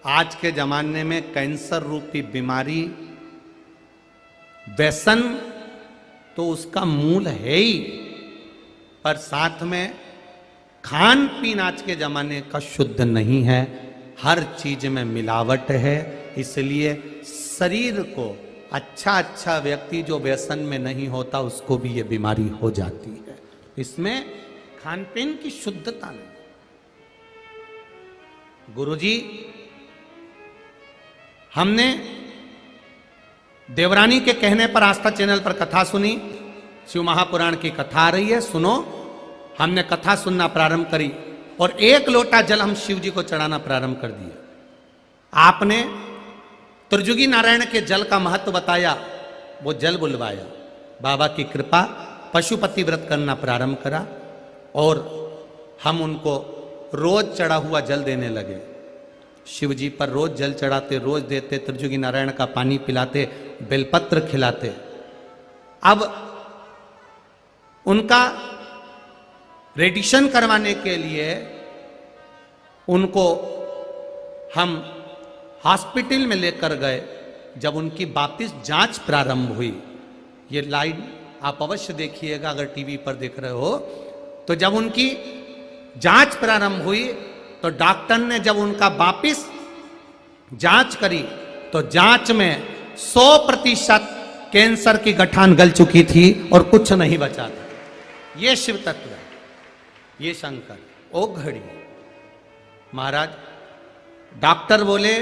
आज के जमाने में कैंसर रूपी बीमारी व्यसन तो उसका मूल है ही, पर साथ में खान पीन आज के जमाने का शुद्ध नहीं है, हर चीज में मिलावट है। इसलिए शरीर को अच्छा व्यक्ति जो व्यसन में नहीं होता उसको भी ये बीमारी हो जाती है। इसमें खान पीन की शुद्धता नहीं। गुरुजी, हमने देवरानी के कहने पर आस्था चैनल पर कथा सुनी, शिव महापुराण की कथा आ रही है, सुनो। हमने कथा सुनना प्रारंभ करी और 1 लोटा जल हम शिव जी को चढ़ाना प्रारंभ कर दिया। आपने त्रिजुगी नारायण के जल का महत्व बताया, वो जल बुलवाया, बाबा की कृपा, पशुपति व्रत करना प्रारंभ करा और हम उनको रोज चढ़ा हुआ जल देने लगे। शिव जी पर रोज जल चढ़ाते, रोज देते, त्रिजुगी नारायण का पानी पिलाते, बेलपत्र खिलाते। अब उनका रेडिशन करवाने के लिए उनको हम हॉस्पिटल में लेकर गए। जब उनकी वापिस जांच प्रारंभ हुई, ये लाइन आप अवश्य देखिएगा अगर टीवी पर देख रहे हो, तो जब उनकी जांच प्रारंभ हुई तो डॉक्टर ने जब उनका वापिस जांच करी तो जांच में 100% कैंसर की गठान गल चुकी थी और कुछ नहीं बचा था। ये शिव तत्व है, ये शंकर। ओ घड़ी महाराज, डॉक्टर बोले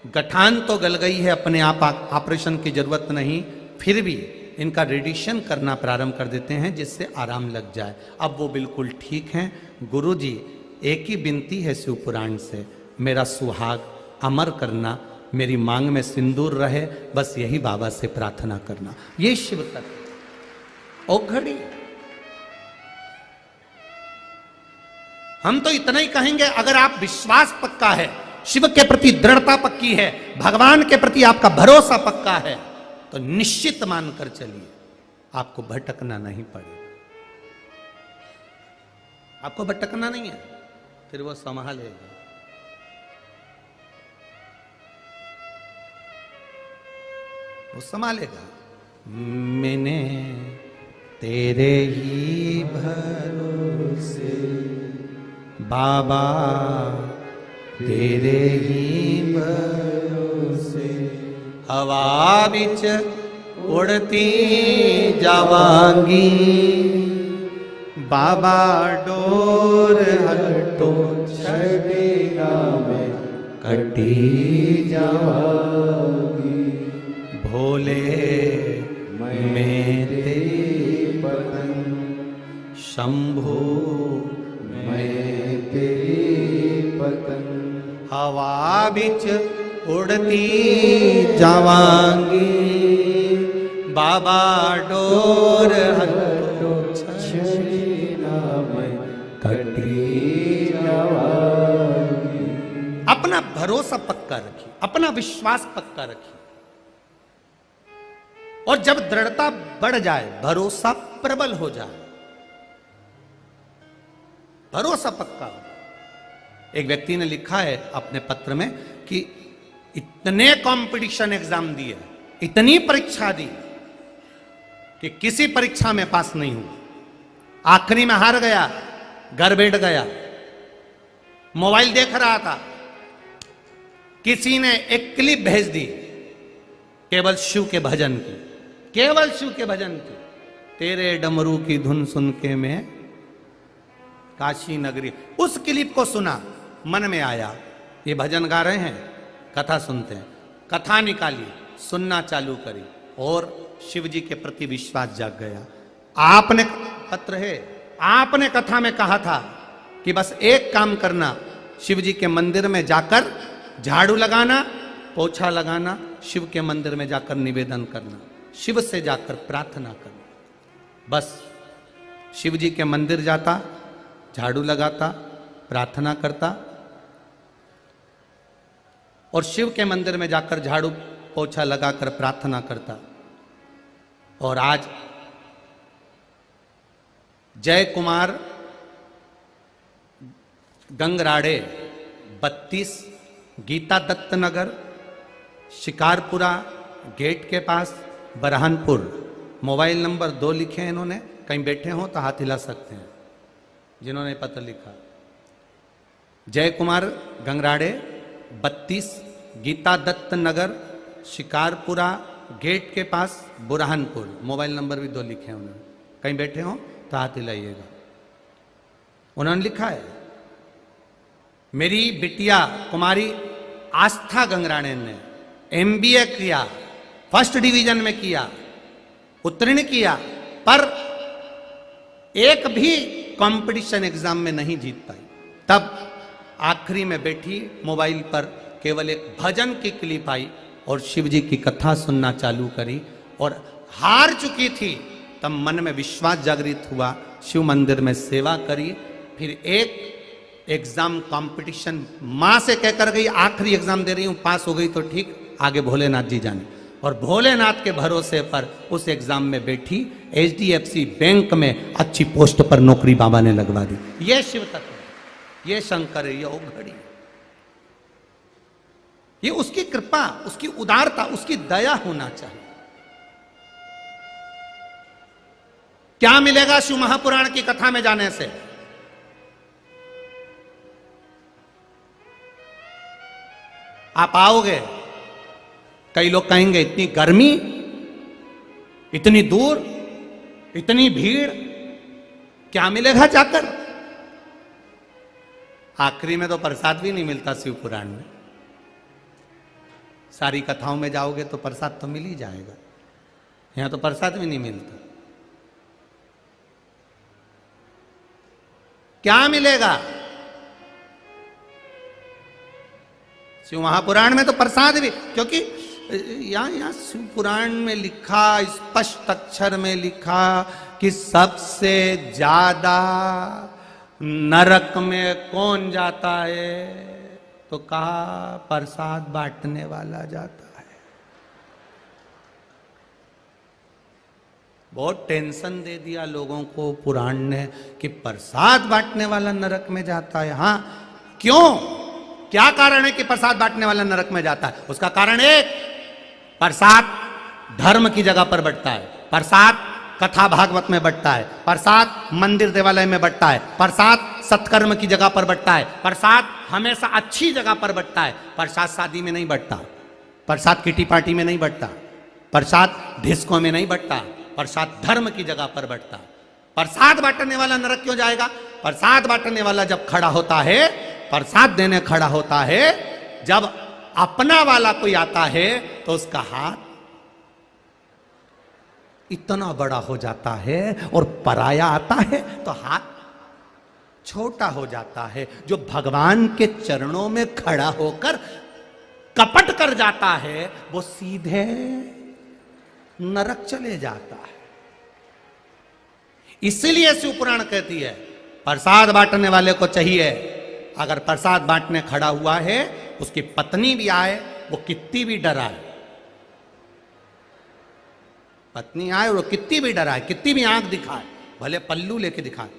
गठान तो गल गई है, अपने आप ऑपरेशन की जरूरत नहीं, फिर भी इनका रेडिशन करना प्रारंभ कर देते हैं जिससे आराम लग जाए। अब वो बिल्कुल ठीक हैं। गुरुजी, एक ही विनती है शिव पुराण से, मेरा सुहाग अमर करना, मेरी मांग में सिंदूर रहे, बस यही बाबा से प्रार्थना करना। ये शिव तत्व। ओ घड़ी, हम तो इतना ही कहेंगे, अगर आप विश्वास पक्का है, शिव के प्रति दृढ़ता पक्की है, भगवान के प्रति आपका भरोसा पक्का है, तो निश्चित मानकर चलिए, आपको भटकना नहीं पड़ेगा। आपको भटकना नहीं है, फिर वो संभालेगा। वो संभालेगा। मैंने तेरे ही भरोसे बाबा, तेरे ही भरोसे हवा बिच उड़ती जावांगी, बाबा डोर हटो छड़ेगा मैं कटी जावांगी, भोले मैं तेरी पतंग, शंभो मैं तेरी पतंग, हवा बिच उड़ती जावांगी, बाबा डोर हटो छड़ेगा मैं कटी जावांगी। अपना भरोसा पक्का रखिए, अपना विश्वास पक्का रखिए, और जब दृढ़ता बढ़ जाए, भरोसा प्रबल हो जाए, भरोसा पक्का हो। एक व्यक्ति ने लिखा है अपने पत्र में कि इतने कंपटीशन एग्जाम दिए, इतनी परीक्षा दी कि किसी परीक्षा में पास नहीं हुआ, आखिरी में हार गया, घर बैठ गया, मोबाइल देख रहा था, किसी ने एक क्लिप भेज दी केवल शिव के भजन की, केवल शिव के भजन की, तेरे डमरू की धुन सुन के मैं काशी नगरी। उस क्लिप को सुना, मन में आया ये भजन गा रहे हैं, कथा सुनते हैं। कथा निकाली, सुनना चालू करी और शिव जी के प्रति विश्वास जाग गया। आपने पत्र है, आपने कथा में कहा था कि बस एक काम करना, शिव जी के मंदिर में जाकर झाड़ू लगाना, पोछा लगाना, शिव के मंदिर में जाकर निवेदन करना, शिव से जाकर प्रार्थना करना। बस शिव जी के मंदिर जाता, झाड़ू लगाता, प्रार्थना करता, और शिव के मंदिर में जाकर झाड़ू पोछा लगाकर प्रार्थना करता। और आज जय कुमार गंगराड़े 32 गीता दत्त नगर, शिकारपुरा गेट के पास, बरहानपुर। मोबाइल नंबर 2 लिखे हैं इन्होंने, कहीं बैठे हो तो हाथ हिला सकते हैं जिन्होंने पत्र लिखा। जय कुमार गंगराड़े 32, गीता दत्त नगर, शिकारपुरा गेट के पास, बुरहानपुर। मोबाइल नंबर भी 2 लिखे हैं उन्होंने, कहीं बैठे हो तो हाथ हिलाइएगा। उन्होंने लिखा है, मेरी बिटिया कुमारी आस्था गंगराड़े ने MBA किया, फर्स्ट डिवीजन में किया, उत्तीर्ण किया, पर एक भी कंपटीशन एग्जाम में नहीं जीत पाई। तब आखिरी में बैठी मोबाइल पर केवल एक भजन की क्लिप आई और शिव जी की कथा सुनना चालू करी और हार चुकी थी। तब मन में विश्वास जागृत हुआ, शिव मंदिर में सेवा करी। फिर एक एग्जाम कंपटीशन मां से कहकर गई, आखिरी एग्जाम दे रही हूं, पास हो गई तो ठीक, आगे भोलेनाथ जी जाने। और भोलेनाथ के भरोसे पर उस एग्जाम में बैठी, HDFC बैंक में अच्छी पोस्ट पर नौकरी बाबा ने लगवा दी। ये शिव तत्व, ये शंकर है, ये औघड़ी, ये उसकी कृपा, उसकी उदारता, उसकी दया होना चाहिए। क्या मिलेगा शिव महापुराण की कथा में जाने से? आप आओगे, कई लोग कहेंगे इतनी गर्मी, इतनी दूर, इतनी भीड़, क्या मिलेगा जाकर? आखिरी में तो प्रसाद भी नहीं मिलता शिव पुराण में। सारी कथाओं में जाओगे तो प्रसाद तो मिल ही जाएगा, यहां तो प्रसाद भी नहीं मिलता। क्या मिलेगा? शिव महापुराण में तो प्रसाद भी, क्योंकि यहां शिव पुराण में लिखा, स्पष्ट अक्षर में लिखा कि सबसे ज्यादा नरक में कौन जाता है, तो कहा प्रसाद बांटने वाला जाता है। बहुत टेंशन दे दिया लोगों को पुराण ने कि प्रसाद बांटने वाला नरक में जाता है। हाँ, क्यों? क्या कारण है कि प्रसाद बांटने वाला नरक में जाता है? उसका कारण एक, प्रसाद धर्म की जगह पर बंटता है, प्रसाद कथा भागवत में बंटता है, प्रसाद मंदिर देवालय में बंटता है, प्रसाद सत्कर्म की जगह पर बंटता है, प्रसाद हमेशा अच्छी जगह पर बंटता है। प्रसाद शादी में नहीं बंटता, प्रसाद किटी पार्टी में नहीं बंटता, प्रसाद डिस्को में नहीं बंटता, प्रसाद धर्म की जगह पर बंटता। प्रसाद बांटने वाला नरक क्यों जाएगा? प्रसाद बांटने वाला जब खड़ा होता है, प्रसाद देने खड़ा होता है, जब अपना वाला कोई आता है तो उसका हाथ इतना बड़ा हो जाता है और पराया आता है तो हाथ छोटा हो जाता है। जो भगवान के चरणों में खड़ा होकर कपट कर जाता है वो सीधे नरक चले जाता है। इसीलिए शिव पुराण कहती है प्रसाद बांटने वाले को चाहिए, अगर प्रसाद बांटने खड़ा हुआ है, उसकी पत्नी भी आए, वो कितनी भी डराए, पत्नी आए और वो कितनी भी डराए, कितनी भी आंख दिखाए, भले पल्लू लेके दिखाए,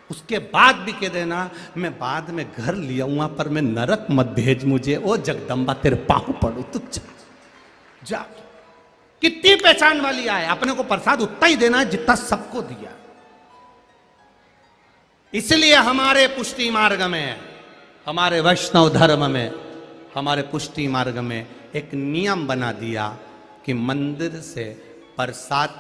उसके बाद भी कह देना मैं बाद में घर लिया हुआ पर मैं नरक मत भेज मुझे, ओ जगदम्बा तेरे पांव पड़ू, तू जा। कितनी पहचान वाली आए, अपने को प्रसाद उतना ही देना है जितना सबको दिया। इसलिए हमारे पुष्टि मार्ग में, हमारे वैष्णव धर्म में, हमारे पुष्टि मार्ग में एक नियम बना दिया कि मंदिर से प्रसाद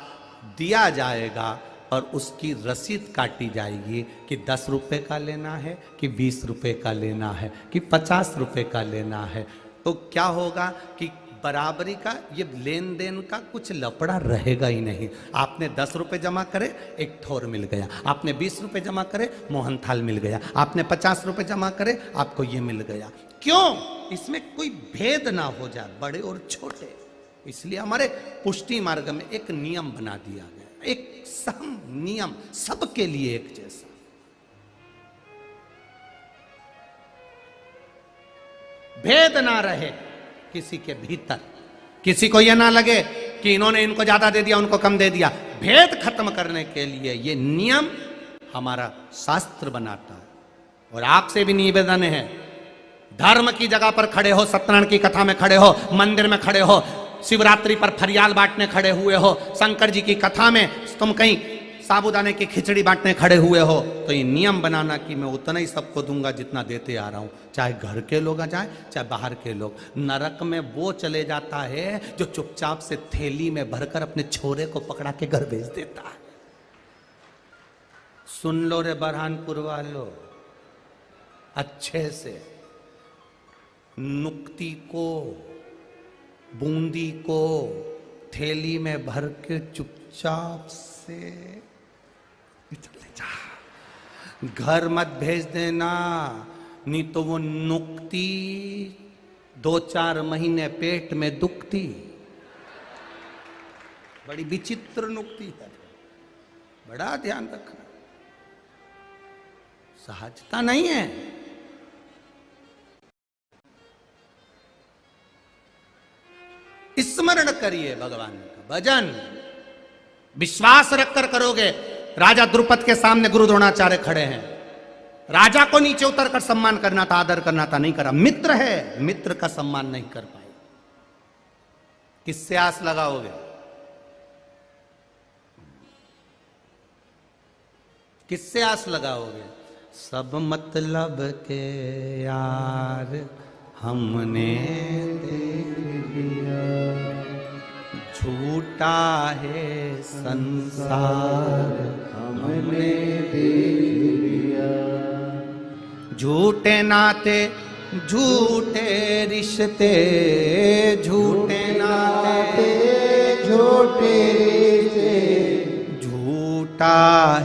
दिया जाएगा और उसकी रसीद काटी जाएगी कि 10 रुपए का लेना है कि 20 रुपए का लेना है कि 50 रुपए का लेना है। तो क्या होगा कि बराबरी का, ये लेन देन का कुछ लफड़ा रहेगा ही नहीं। आपने 10 रुपए जमा करे, एक ठोर मिल गया, आपने 20 रुपए जमा करे, मोहन थाल मिल गया, आपने 50 रुपए जमा करे, आपको ये मिल गया। क्यों? इसमें कोई भेद ना हो जाए, बड़े और छोटे। इसलिए हमारे पुष्टि मार्ग में एक नियम बना दिया गया, एक सम नियम, सबके लिए एक जैसा। भेद ना रहे किसी के भीतर, किसी को यह ना लगे कि इन्होंने इनको ज्यादा दे दिया, उनको कम दे दिया। भेद खत्म करने के लिए ये नियम हमारा शास्त्र बनाता है। और आपसे भी निवेदन है, धर्म की जगह पर खड़े हो, सत्यनारायण की कथा में खड़े हो, मंदिर में खड़े हो, शिवरात्रि पर फरियाल बांटने खड़े हुए हो, शंकर जी की कथा में तुम कहीं साबूदाने की खिचड़ी बांटने खड़े हुए हो, तो ये नियम बनाना कि मैं उतना ही सबको दूंगा जितना देते आ रहा हूं, चाहे घर के लोग आ जाए चाहे बाहर के लोग। नरक में वो चले जाता है जो चुपचाप से थैली में भरकर अपने छोरे को पकड़ा के घर भेज देता है। सुन लो रे बरहानपुर वालों अच्छे से, नुक्ति को, बूंदी को थैली में भर के चुपचाप से चले जा, घर मत भेज देना, नहीं तो वो नुक्ति 2-4 महीने पेट में दुखती। बड़ी विचित्र नुक्ति है, बड़ा ध्यान रखना, सहजता नहीं है। स्मरण करिए भगवान का भजन, विश्वास रखकर करोगे। राजा द्रुपद के सामने गुरु द्रोणाचार्य खड़े हैं, राजा को नीचे उतरकर सम्मान करना था, आदर करना था, नहीं करा। मित्र है, मित्र का सम्मान नहीं कर पाए, किससे आस लगाओगे? किससे आस लगाओगे? सब मतलब के यार हमने देख लिया, झूठा है संसार हमने देख लिया, झूठे नाते झूठे रिश्ते, झूठे नाते झूठे रिश्ते, झूठा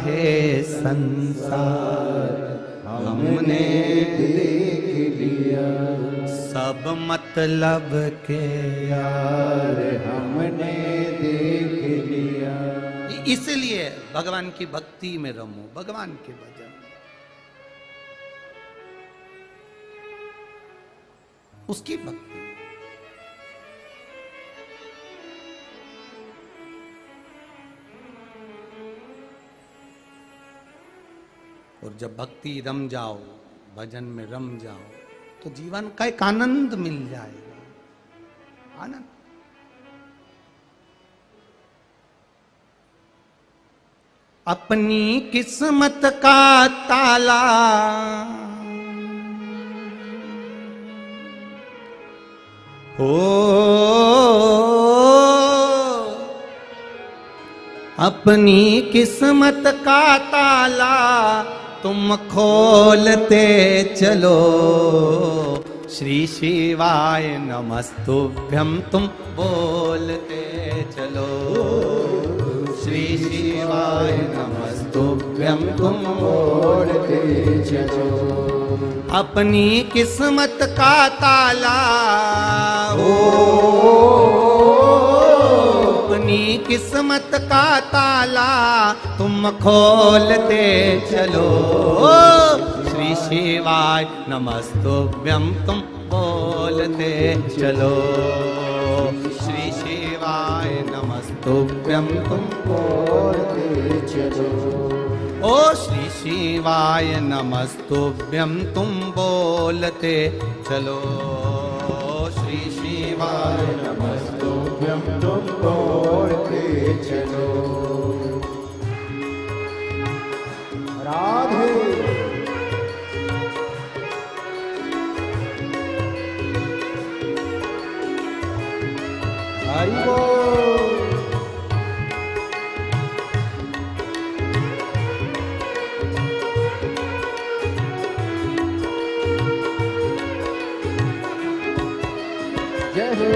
है संसार हमने देख लिया, सब मतलब के यार हमने देख लिया। इसलिए भगवान की भक्ति में रमो, भगवान के भजन, उसकी भक्ति। और जब भक्ति रम जाओ, भजन में रम जाओ, तो जीवन का एक आनंद मिल जाएगा, आनंद। अपनी किस्मत का ताला हो, अपनी किस्मत का ताला तुम खोलते चलो, श्री शिवाय नमस्तुभ्यं तुम बोलते चलो, श्री शिवाय नमस्तुभ्यं तुम बोलते चलो। अपनी किस्मत का ताला हो, अपनी किस्मत का ताला तुम खोलते चलो, श्री शिवाय नमस्तुभ्यं तुम बोलते चलो, श्री शिवाय नमस्तुभ्यं तुम बोलते चलो, ओ श्री शिवाय नमस्तुभ्यं तुम बोलते चलो, श्री शिवाय नमस्तुभ्यं तुम बोलते चलो। राधे हरि बोल। जय हो।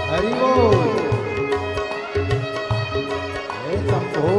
हरि बोल। हे शंभो।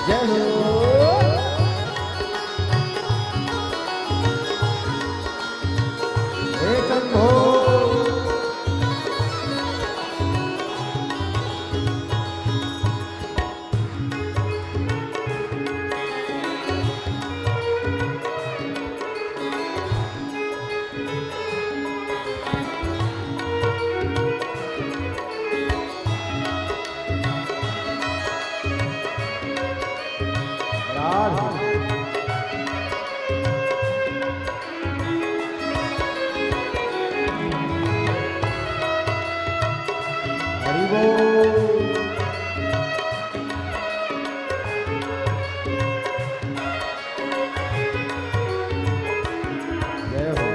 जय हो। एकम हो। हरि बोल। जय हो।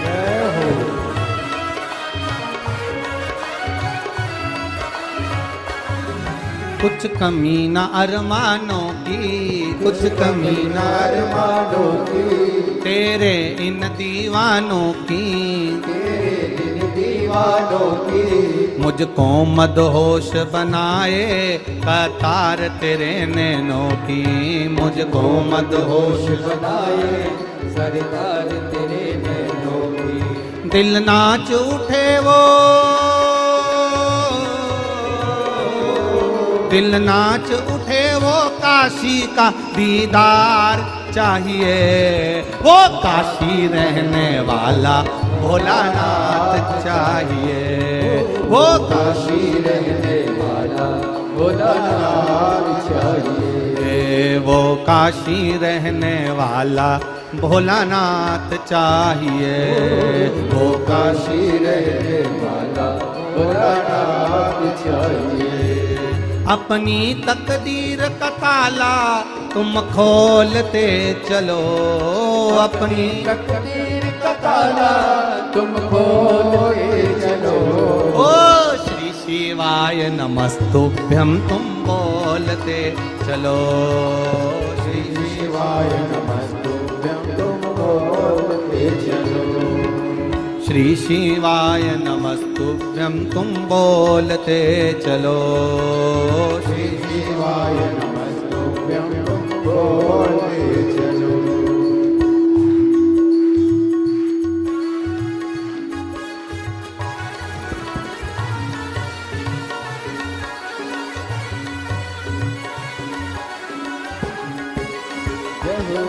जय हो। कुछ कमी न अरमानों की, कुछ कमी न अरमानों की, तेरे इन दीवानों की, तेरे इन दीवानों की, मुझको मदहोश बनाए कतार तेरे नैनों की, मुझको मदहोश बनाए सरकार तेरे नैनों की। दिल नाच उठे वो, दिल नाच उठे वो काशी का दीदार चाहिए, वो काशी रहने वाला भोलानाथ चाहिए, वो काशी रहने वाला भोलानाथ चाहिए, वो काशी रहने वाला भोलानाथ चाहिए, वो काशी रहने वाला भोलानाथ चाहिए। अपनी तकदीर का ताला तुम खोलते चलो, अपनी तकदीर का ताला तुम खोलते चलो। ओ श्री शिवाय नमस्तुभ्यं तुम बोलते चलो, श्री शिवाय नमस्तुभ्यं तुम बोलते चलो। श्री शिवाय नमस्तुभ्यं तुम बोलते चलो, श्री शिवाय नमस्तुभ्यं तुम बोलते चलो। जय हो।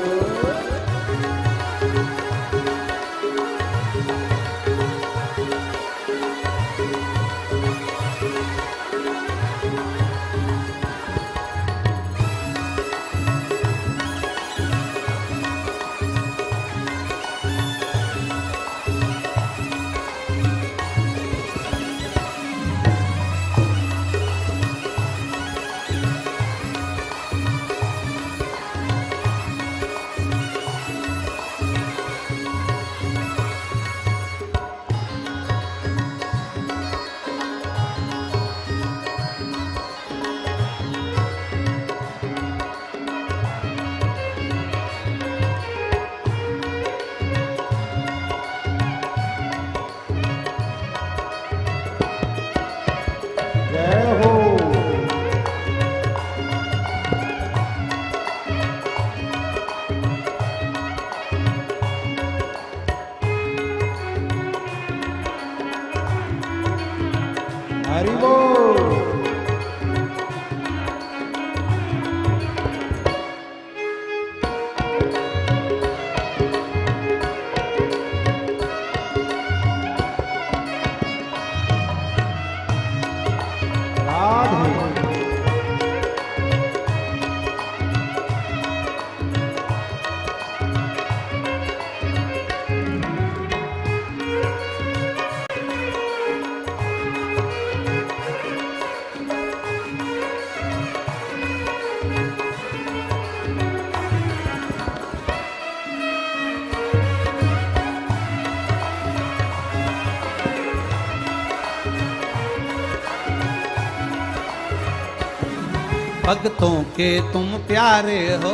भक्तों के तुम प्यारे हो,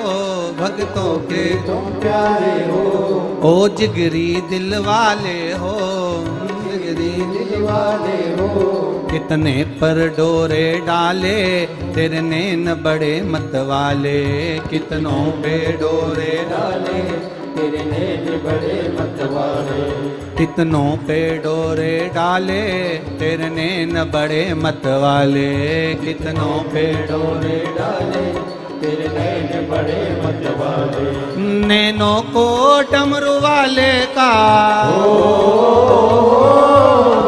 भक्तों के तुम प्यारे हो, ओ जिगरी दिल वाले हो, जिगरी दिल वाले हो। कितने पर डोरे डाले तेरे नैन बड़े मत वाले, कितनों पे डोरे डाले तेरे नैन बड़े मत वाले, कितनों पे डोरे डाले तेरे नैन बड़े मत वाले, कितनों पे डोरे डाले तेरे नैन बड़े मत वाले। नैनों को डमरू वाले का,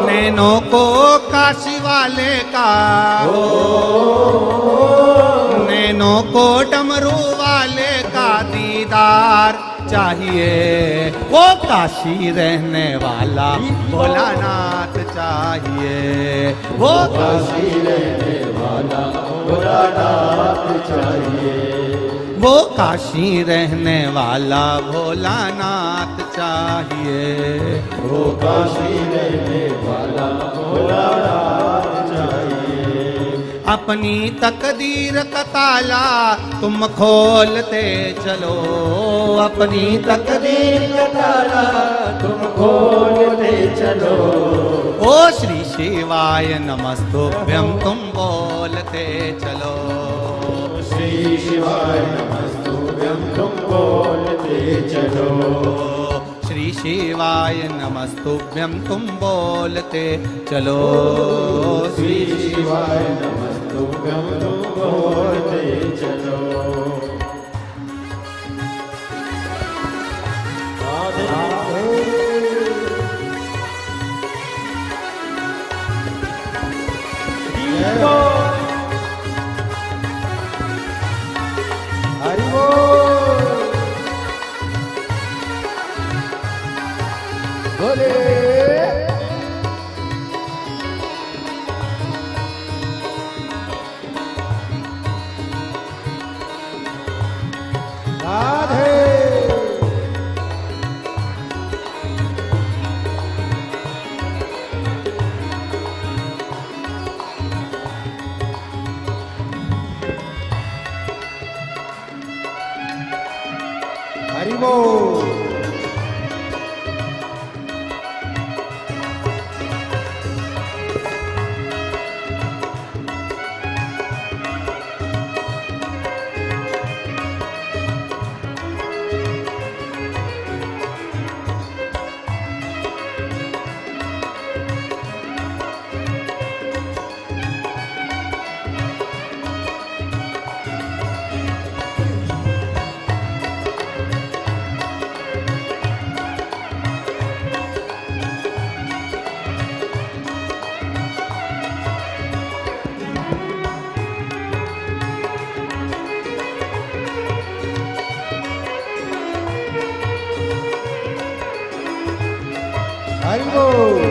नैनों को काशी वाले का, नैनों को डमरू वाले का दीदार चाहिए, वो काशी रहने वाला भोलानाथ चाहिए, वो काशी रहने वाला भोलानाथ चाहिए, वो काशी रहने वाला भोलानाथ चाहिए, वो काशी रहने वाला भोलानाथ चाहिए। अपनी तकदीर का ताला तुम खोलते चलो, अपनी तकदीर का ताला तुम खोलते चलो, ओ श्री शिवाय नमस्तुभ्यं तुम बोलते चलो, श्री शिवाय नमस्तुभ्यं तुम बोलते चलो, श्री शिवाय नमस्तुभ्यं तुम बोलते चलो, श्री शिवाय नमस्तुभ्यं तुम बोलते चलो। हरि बोले राधे। हरि बोल। हरि बोल।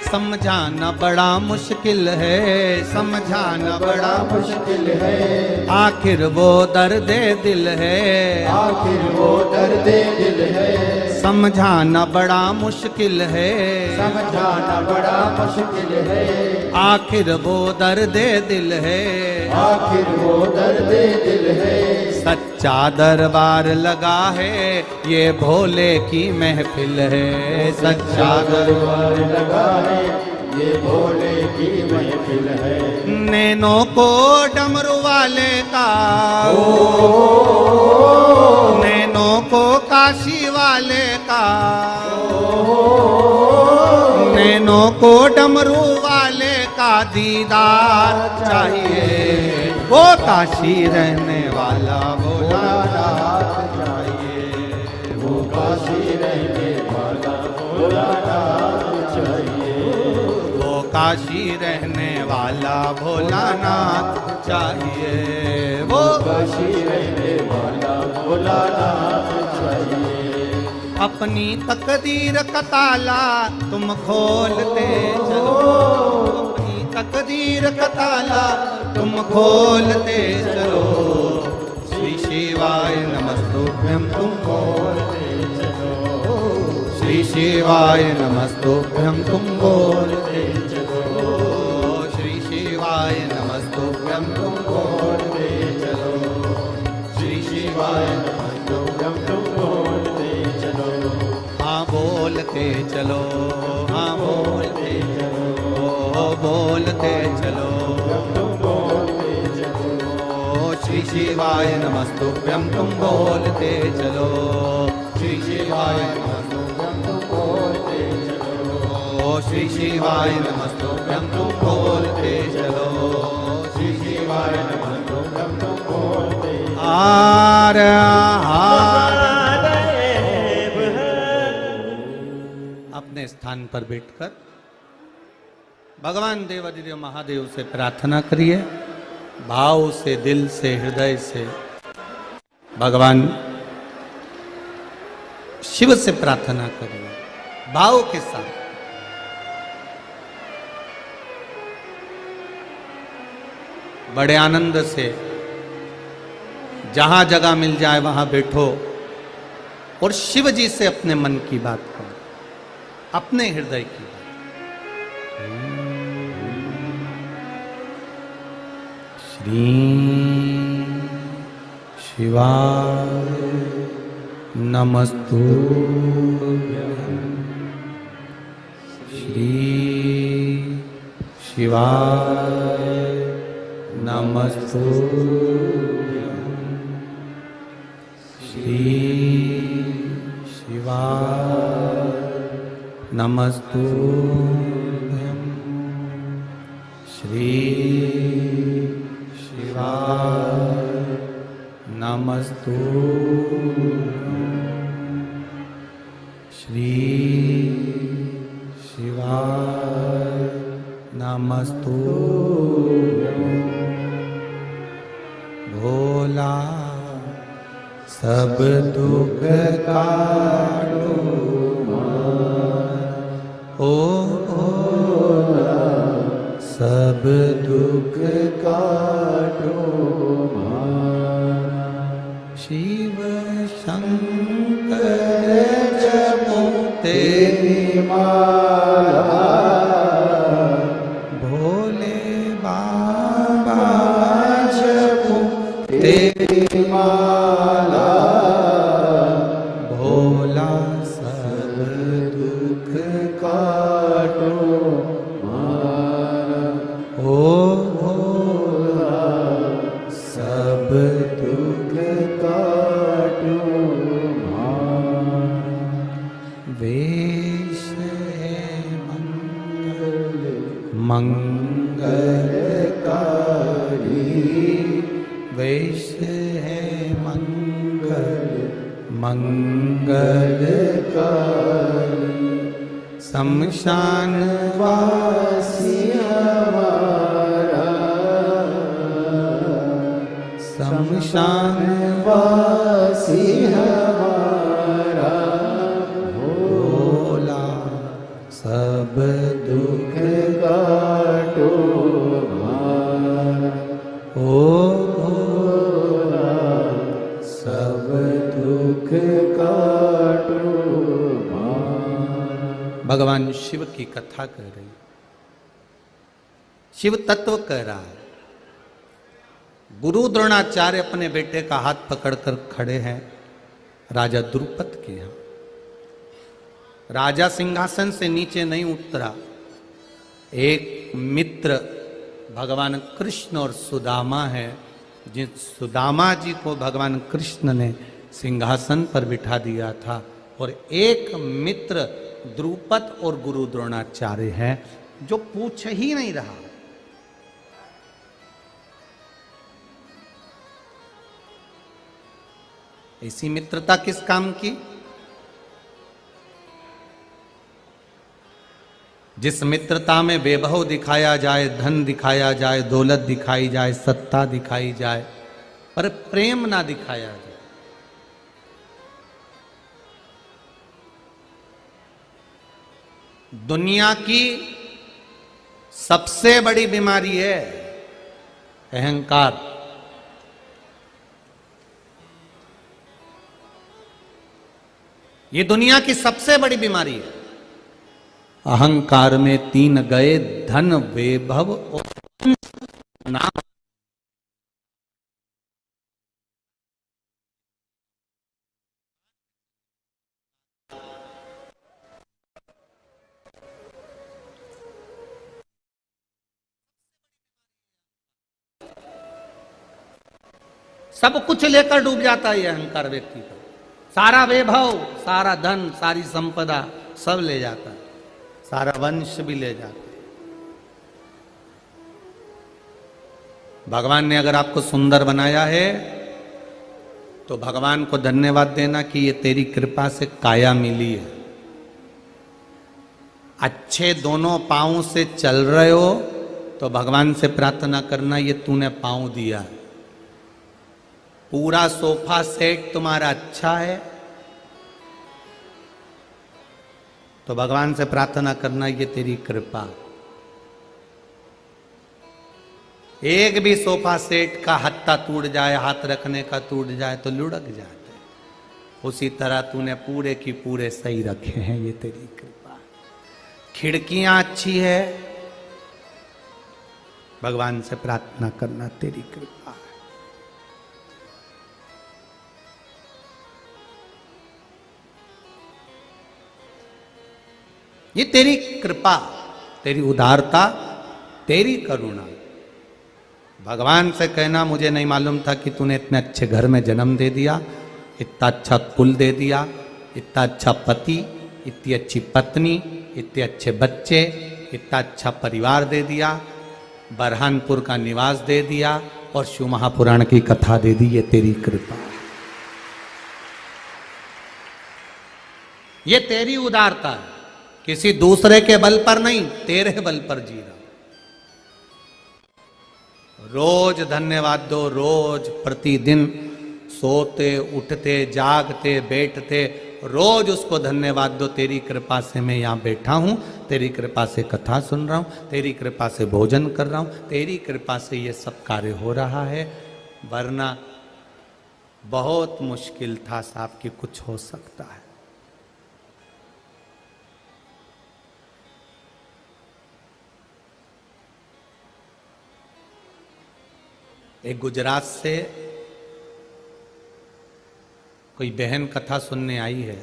समझाना बड़ा मुश्किल है, समझाना बड़ा मुश्किल है, आखिर वो दर्द दिल है, आखिर वो दर्द दिल है, समझाना बड़ा मुश्किल है, समझाना बड़ा मुश्किल है, आखिर वो दर्द दिल है, आखिर वो दर्द दिल है। सच्चा दरबार लगा है ये भोले की महफिल है, सच्चा दरबार लगा है ये भोले की महफिल है। नैनों को डमरू वाले का, नैनों को काशी वाले का, नैनों को डमरू वाले का दीदार चाहिए, वो काशी रहने वाला भोलानाथ चाहिए, वो काशी रहने वाला भोलानाथ चाहिए, वो काशी रहने वाला भोलानाथ चाहिए, वो काशी रहने वाला भोलानाथ चाहिए। अपनी तकदीर का ताला तुम खोलते चलो, अपनी तकदीर का ताला तुम खोलते चलो। श्री शिवाय नमस्तुभ्यं तुम खोलते चलो, श्री शिवाय नमस्तुभ्यं तुम बोलते चलो, श्री शिवाय नमस्तुभ्यं तुम बोलते चलो, श्री शिवाय नमस्तुभ्यं तुम बोलते चलो। हाँ बोलते चलो, हाँ बोलते चलो, बोलते चलो, श्री शिवाय नमस्तुभ्यं तुम बोलते चलो, श्री शिवाय नमस्तुभ्यं तुम बोलते चलो, श्री शिवाय नमस्तुभ्यं तुम बोलते चलो, श्री शिवाय नमस्तुभ्यं तुम बोलते चलो। हार अपने स्थान पर बैठकर भगवान देवाधिदेव महादेव से प्रार्थना करिए, भाव से, दिल से, हृदय से भगवान शिव से प्रार्थना करिए, भाव के साथ। बड़े आनंद से जहां जगह मिल जाए वहां बैठो और शिव जी से अपने मन की बात करो, अपने हृदय की बात। श्री शिवाय नमस्तुभ्यं, श्री शिवाय नमस्तुभ्यं, श्री शिवाय नमस्तुभ्यं, श्री शिवाय नमस्तुभ्यं, श्री शिवाय नमस्तुभ्यं। भोला सब दुख काटो ओ भोला, सब दुख काटो शिव शंकर जपो तेरी माला, भोले बाबा जपो तेरी माला, भोला सब दुख काटो ओ भोला, सब दुख काटो। वेश है मंगलकारी, वेश है मंगलकारी, शमशान वासी हमारा, शमशान वासी हमारा, भोला सब दुख काटो ओ भोला, सब दुख काटो। भगवान शिव की कथा कह रही, शिव तत्व कह रहा है। गुरु द्रोणाचार्य अपने बेटे का हाथ पकड़कर खड़े हैं राजा द्रुपद के यहां। राजा सिंहासन से नीचे नहीं उतरा, एक मित्र भगवान कृष्ण और सुदामा है, जिस सुदामा जी को भगवान कृष्ण ने सिंहासन पर बिठा दिया था, और एक मित्र द्रुपद और गुरु द्रोणाचार्य है जो पूछ ही नहीं रहा। ऐसी मित्रता किस काम की? जिस मित्रता में वैभव दिखाया जाए, धन दिखाया जाए, दौलत दिखाई जाए, सत्ता दिखाई जाए, पर प्रेम ना दिखाया जाए। दुनिया की सबसे बड़ी बीमारी है अहंकार। ये दुनिया की सबसे बड़ी बीमारी है। अहंकार में तीन गए, धन, वैभव और नाम। सब कुछ लेकर डूब जाता है ये अहंकार व्यक्ति का। सारा वैभव, सारा धन, सारी संपदा सब ले जाता है, सारा वंश भी ले जाता है। भगवान ने अगर आपको सुंदर बनाया है तो भगवान को धन्यवाद देना कि ये तेरी कृपा से काया मिली है। अच्छे दोनों पांव से चल रहे हो तो भगवान से प्रार्थना करना ये तूने पांव दिया। पूरा सोफा सेट तुम्हारा अच्छा है तो भगवान से प्रार्थना करना ये तेरी कृपा। एक भी सोफा सेट का हत्था टूट जाए, हाथ रखने का टूट जाए तो लुढ़क जाते। उसी तरह तूने पूरे की पूरे सही रखे हैं, ये तेरी कृपा। खिड़कियां अच्छी है, भगवान से प्रार्थना करना तेरी कृपा है। ये तेरी कृपा, तेरी उदारता, तेरी करुणा। भगवान से कहना मुझे नहीं मालूम था कि तूने इतने अच्छे घर में जन्म दे दिया, इतना अच्छा कुल दे दिया, इतना अच्छा पति, इतनी अच्छी पत्नी, इतने अच्छे बच्चे, इतना अच्छा परिवार दे दिया, बरहानपुर का निवास दे दिया और शिव महापुराण की कथा दे दी। ये तेरी कृपा, ये तेरी उदारता है। किसी दूसरे के बल पर नहीं, तेरे बल पर जी रहा। रोज धन्यवाद दो, रोज प्रतिदिन सोते उठते जागते बैठते रोज उसको धन्यवाद दो। तेरी कृपा से मैं यहाँ बैठा हूँ, तेरी कृपा से कथा सुन रहा हूँ, तेरी कृपा से भोजन कर रहा हूँ, तेरी कृपा से ये सब कार्य हो रहा है। वरना बहुत मुश्किल था साहब कि कुछ हो सकता है। एक गुजरात से कोई बहन कथा सुनने आई है।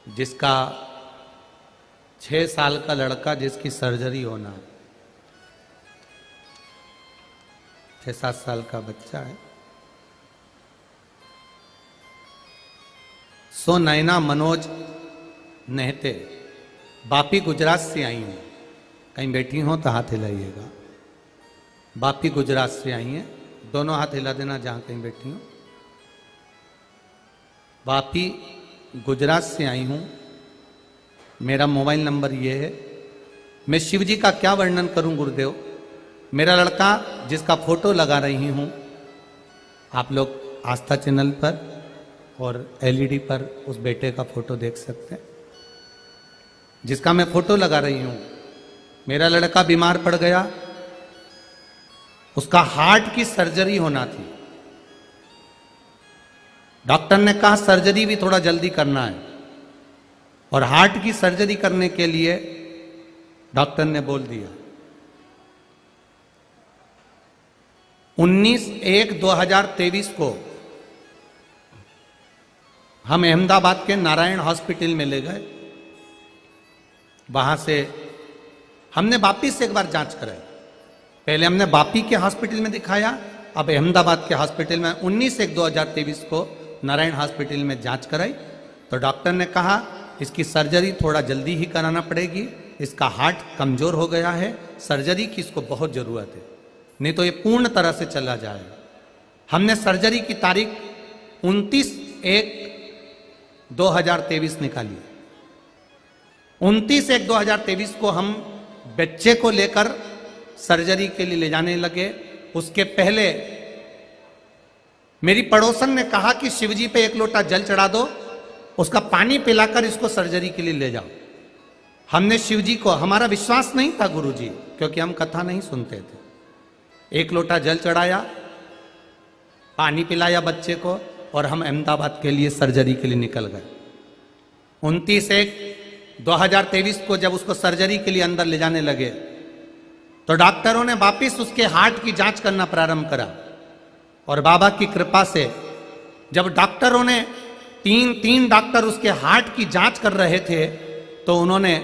जिसका 6 साल का लड़का जिसकी सर्जरी होना है, 6-7 साल का बच्चा है। सो नैना मनोज नहते बापी गुजरात से आई हूँ। कहीं बैठी हो तो हाथ हिलाइएगा। बापी गुजरात से आई हैं, दोनों हाथ हिला देना जहाँ कहीं बैठी हो। बापी गुजरात से आई हूँ, मेरा मोबाइल नंबर ये है। मैं शिव जी का क्या वर्णन करूं गुरुदेव। मेरा लड़का जिसका फोटो लगा रही हूं, आप लोग आस्था चैनल पर और एलईडी पर उस बेटे का फोटो देख सकते हैं, जिसका मैं फोटो लगा रही हूं। मेरा लड़का बीमार पड़ गया, उसका हार्ट की सर्जरी होना थी। डॉक्टर ने कहा सर्जरी भी थोड़ा जल्दी करना है, और हार्ट की सर्जरी करने के लिए डॉक्टर ने बोल दिया 19/1/2023 को हम अहमदाबाद के नारायण हॉस्पिटल में ले गए। वहां से हमने वापिस से एक बार जांच कराई। पहले हमने वापी के हॉस्पिटल में दिखाया, अब अहमदाबाद के हॉस्पिटल में 19/1/2023 को नारायण हॉस्पिटल में जांच कराई। तो डॉक्टर ने कहा इसकी सर्जरी थोड़ा जल्दी ही कराना पड़ेगी, इसका हार्ट कमजोर हो गया है, सर्जरी की इसको बहुत जरूरत है, नहीं तो ये पूर्ण तरह से चला जाएगा। हमने सर्जरी की तारीख 29/1/2023 निकालिए। 29/1/2023 को हम बच्चे को लेकर सर्जरी के लिए ले जाने लगे। उसके पहले मेरी पड़ोसन ने कहा कि शिवजी पे 1 लोटा जल चढ़ा दो, उसका पानी पिलाकर इसको सर्जरी के लिए ले जाओ। हमने शिवजी को, हमारा विश्वास नहीं था गुरुजी, क्योंकि हम कथा नहीं सुनते थे। 1 लोटा जल चढ़ाया, पानी पिलाया बच्चे को, और हम अहमदाबाद के लिए सर्जरी के लिए निकल गए। 29/1/2023 को जब उसको सर्जरी के लिए अंदर ले जाने लगे तो डॉक्टरों ने वापिस उसके हार्ट की जांच करना प्रारंभ करा। और बाबा की कृपा से जब डॉक्टरों ने तीन डॉक्टर उसके हार्ट की जांच कर रहे थे तो उन्होंने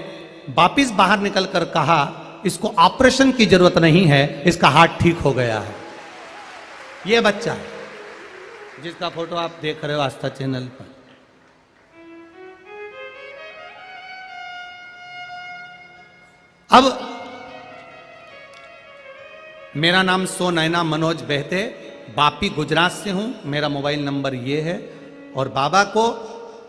वापिस बाहर निकलकर कहा, इसको ऑपरेशन की जरूरत नहीं है, इसका हार्ट ठीक हो गया है। यह बच्चा है जिसका फोटो आप देख रहे हो आस्था चैनल पर। अब मेरा नाम सोनैना मनोज बहते, बापी गुजरात से हूं। मेरा मोबाइल नंबर ये है। और बाबा को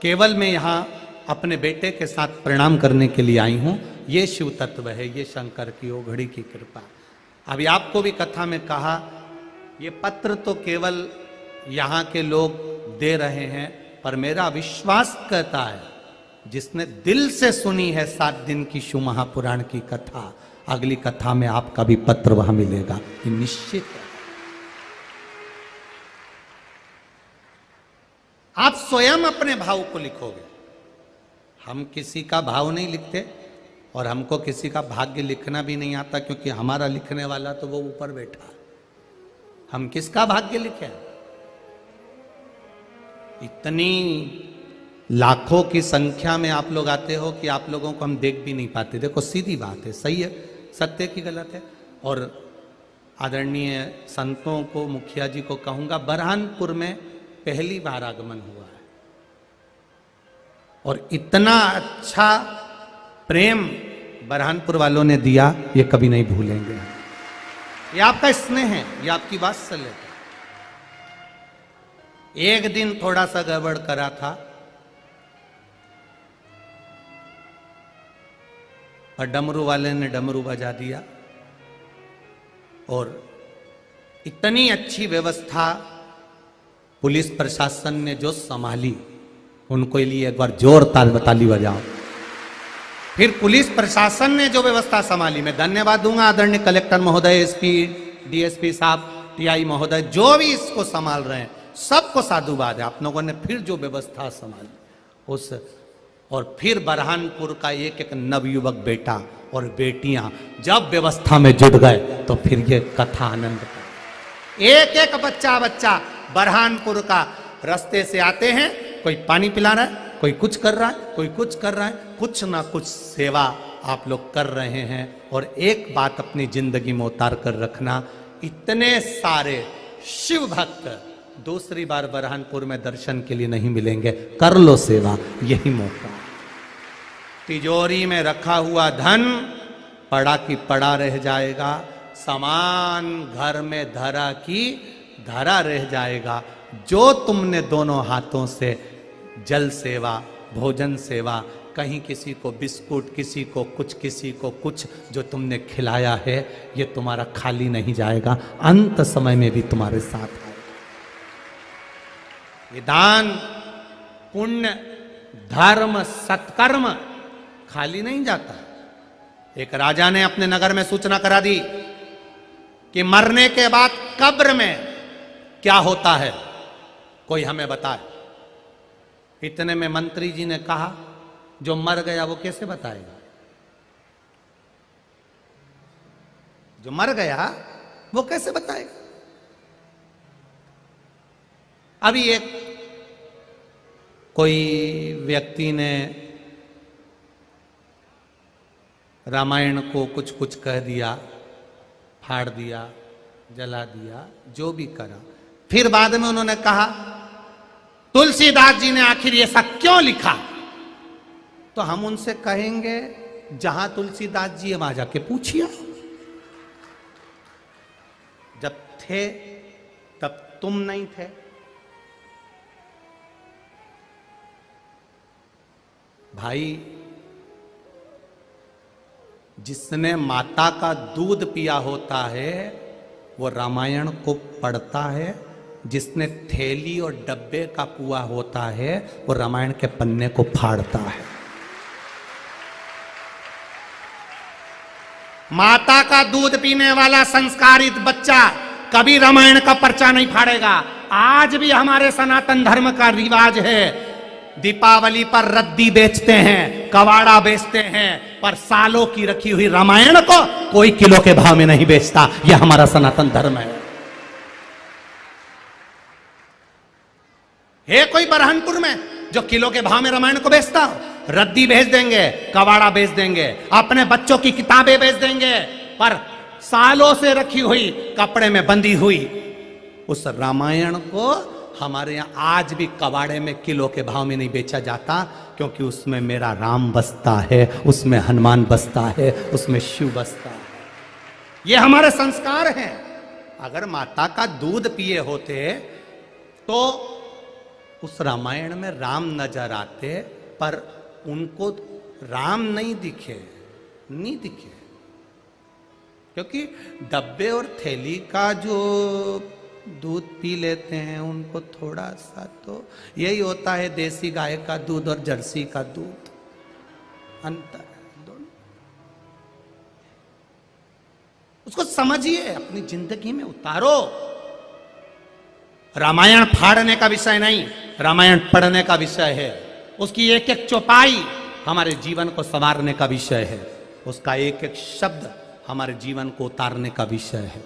केवल मैं यहां अपने बेटे के साथ प्रणाम करने के लिए आई हूं। ये शिव तत्व है, ये शंकर की ओघड़ी की कृपा। अभी आपको भी कथा में कहा, ये पत्र तो केवल यहां के लोग दे रहे हैं, पर मेरा विश्वास कहता है जिसने दिल से सुनी है 7 दिन की शिव महापुराण की कथा, अगली कथा में आपका भी पत्र वहां मिलेगा, ये निश्चित है। आप स्वयं अपने भाव को लिखोगे। हम किसी का भाव नहीं लिखते और हमको किसी का भाग्य लिखना भी नहीं आता, क्योंकि हमारा लिखने वाला तो वो ऊपर बैठा है। हम किसका भाग्य लिखें? इतनी लाखों की संख्या में आप लोग आते हो कि आप लोगों को हम देख भी नहीं पाते। देखो सीधी बात है, सही है, सत्य की गलत है। और आदरणीय संतों को, मुखिया जी को कहूंगा, बरहानपुर में पहली बार आगमन हुआ है और इतना अच्छा प्रेम बरहानपुर वालों ने दिया, ये कभी नहीं भूलेंगे। ये आपका स्नेह है, ये आपकी वात्सल्य है। एक दिन थोड़ा सा गड़बड़ करा था और डमरू वाले ने डमरू बजा दिया, और इतनी अच्छी व्यवस्था पुलिस प्रशासन ने जो संभाली, उनको लिए एक बार जोरदार ताली बजाओ। फिर पुलिस प्रशासन ने जो व्यवस्था संभाली, मैं धन्यवाद दूंगा आदरणीय कलेक्टर महोदय, एसपी, डीएसपी साहब, टीआई महोदय, जो भी इसको संभाल रहे हैं, सबको साधुवाद है। आप लोगों ने फिर जो व्यवस्था संभाली उस, और फिर बरहानपुर का एक एक नवयुवक बेटा और बेटियां जब व्यवस्था में जुट गए तो फिर ये कथा आनंद का। एक एक बच्चा बरहानपुर का रास्ते से आते हैं, कोई पानी पिला रहा है, कोई कुछ कर रहा है, कोई कुछ कर रहा है, कुछ ना कुछ सेवा आप लोग कर रहे हैं। और एक बात अपनी जिंदगी में उतार कर रखना, इतने सारे शिव भक्त दूसरी बार बरहानपुर में दर्शन के लिए नहीं मिलेंगे। कर लो सेवा, यही मौका। तिजोरी में रखा हुआ धन पड़ा की पड़ा रह जाएगा, सामान घर में धरा की धरा रह जाएगा। जो तुमने दोनों हाथों से जल सेवा, भोजन सेवा, कहीं किसी को बिस्कुट, किसी को कुछ जो तुमने खिलाया है, ये तुम्हारा खाली नहीं जाएगा, अंत समय में भी तुम्हारे साथ आएगा। ये दान, पुण्य, धर्म, सत्कर्म खाली नहीं जाता। एक राजा ने अपने नगर में सूचना करा दी कि मरने के बाद कब्र में क्या होता है, कोई हमें बताए। इतने में मंत्री जी ने कहा, जो मर गया वो कैसे बताएगा? जो मर गया वो कैसे बताएगा? अभी एक कोई व्यक्ति ने रामायण को कुछ कुछ कह दिया, फाड़ दिया, जला दिया, जो भी करा। फिर बाद में उन्होंने कहा, तुलसीदास जी ने आखिर ये सब क्यों लिखा? तो हम उनसे कहेंगे, जहां तुलसीदास जी है वहां जाके पूछिए। जब थे तब तुम नहीं थे, भाई जिसने माता का दूध पिया होता है वो रामायण को पढ़ता है, जिसने थैली और डब्बे का पुआ होता है वो रामायण के पन्ने को फाड़ता है। माता का दूध पीने वाला संस्कारित बच्चा कभी रामायण का पर्चा नहीं फाड़ेगा। आज भी हमारे सनातन धर्म का रिवाज है, दीपावली पर रद्दी बेचते हैं, कवाड़ा बेचते हैं, पर सालों की रखी हुई रामायण को कोई किलो के भाव में नहीं बेचता। यह हमारा सनातन धर्म है कोई बरहनपुर में जो किलो के भाव में रामायण को बेचता हो? रद्दी बेच देंगे, कवाड़ा बेच देंगे, अपने बच्चों की किताबें बेच देंगे, पर सालों से रखी हुई कपड़े में बंधी हुई उस रामायण को हमारे यहां आज भी कबाड़े में किलो के भाव में नहीं बेचा जाता, क्योंकि उसमें मेरा राम बसता है, उसमें हनुमान बसता है, उसमें शिव बसता है। ये हमारे संस्कार हैं। अगर माता का दूध पिए होते तो उस रामायण में राम नजर आते, पर उनको राम नहीं दिखे, क्योंकि डब्बे और थैली का जो दूध पी लेते हैं उनको थोड़ा सा तो यही होता है देसी गाय का दूध और जर्सी का दूध, अंतर है दोनों। उसको समझिए, अपनी जिंदगी में उतारो। रामायण फाड़ने का विषय नहीं, रामायण पढ़ने का विषय है। उसकी एक एक चौपाई हमारे जीवन को संवारने का विषय है, उसका एक एक शब्द हमारे जीवन को उतारने का विषय है,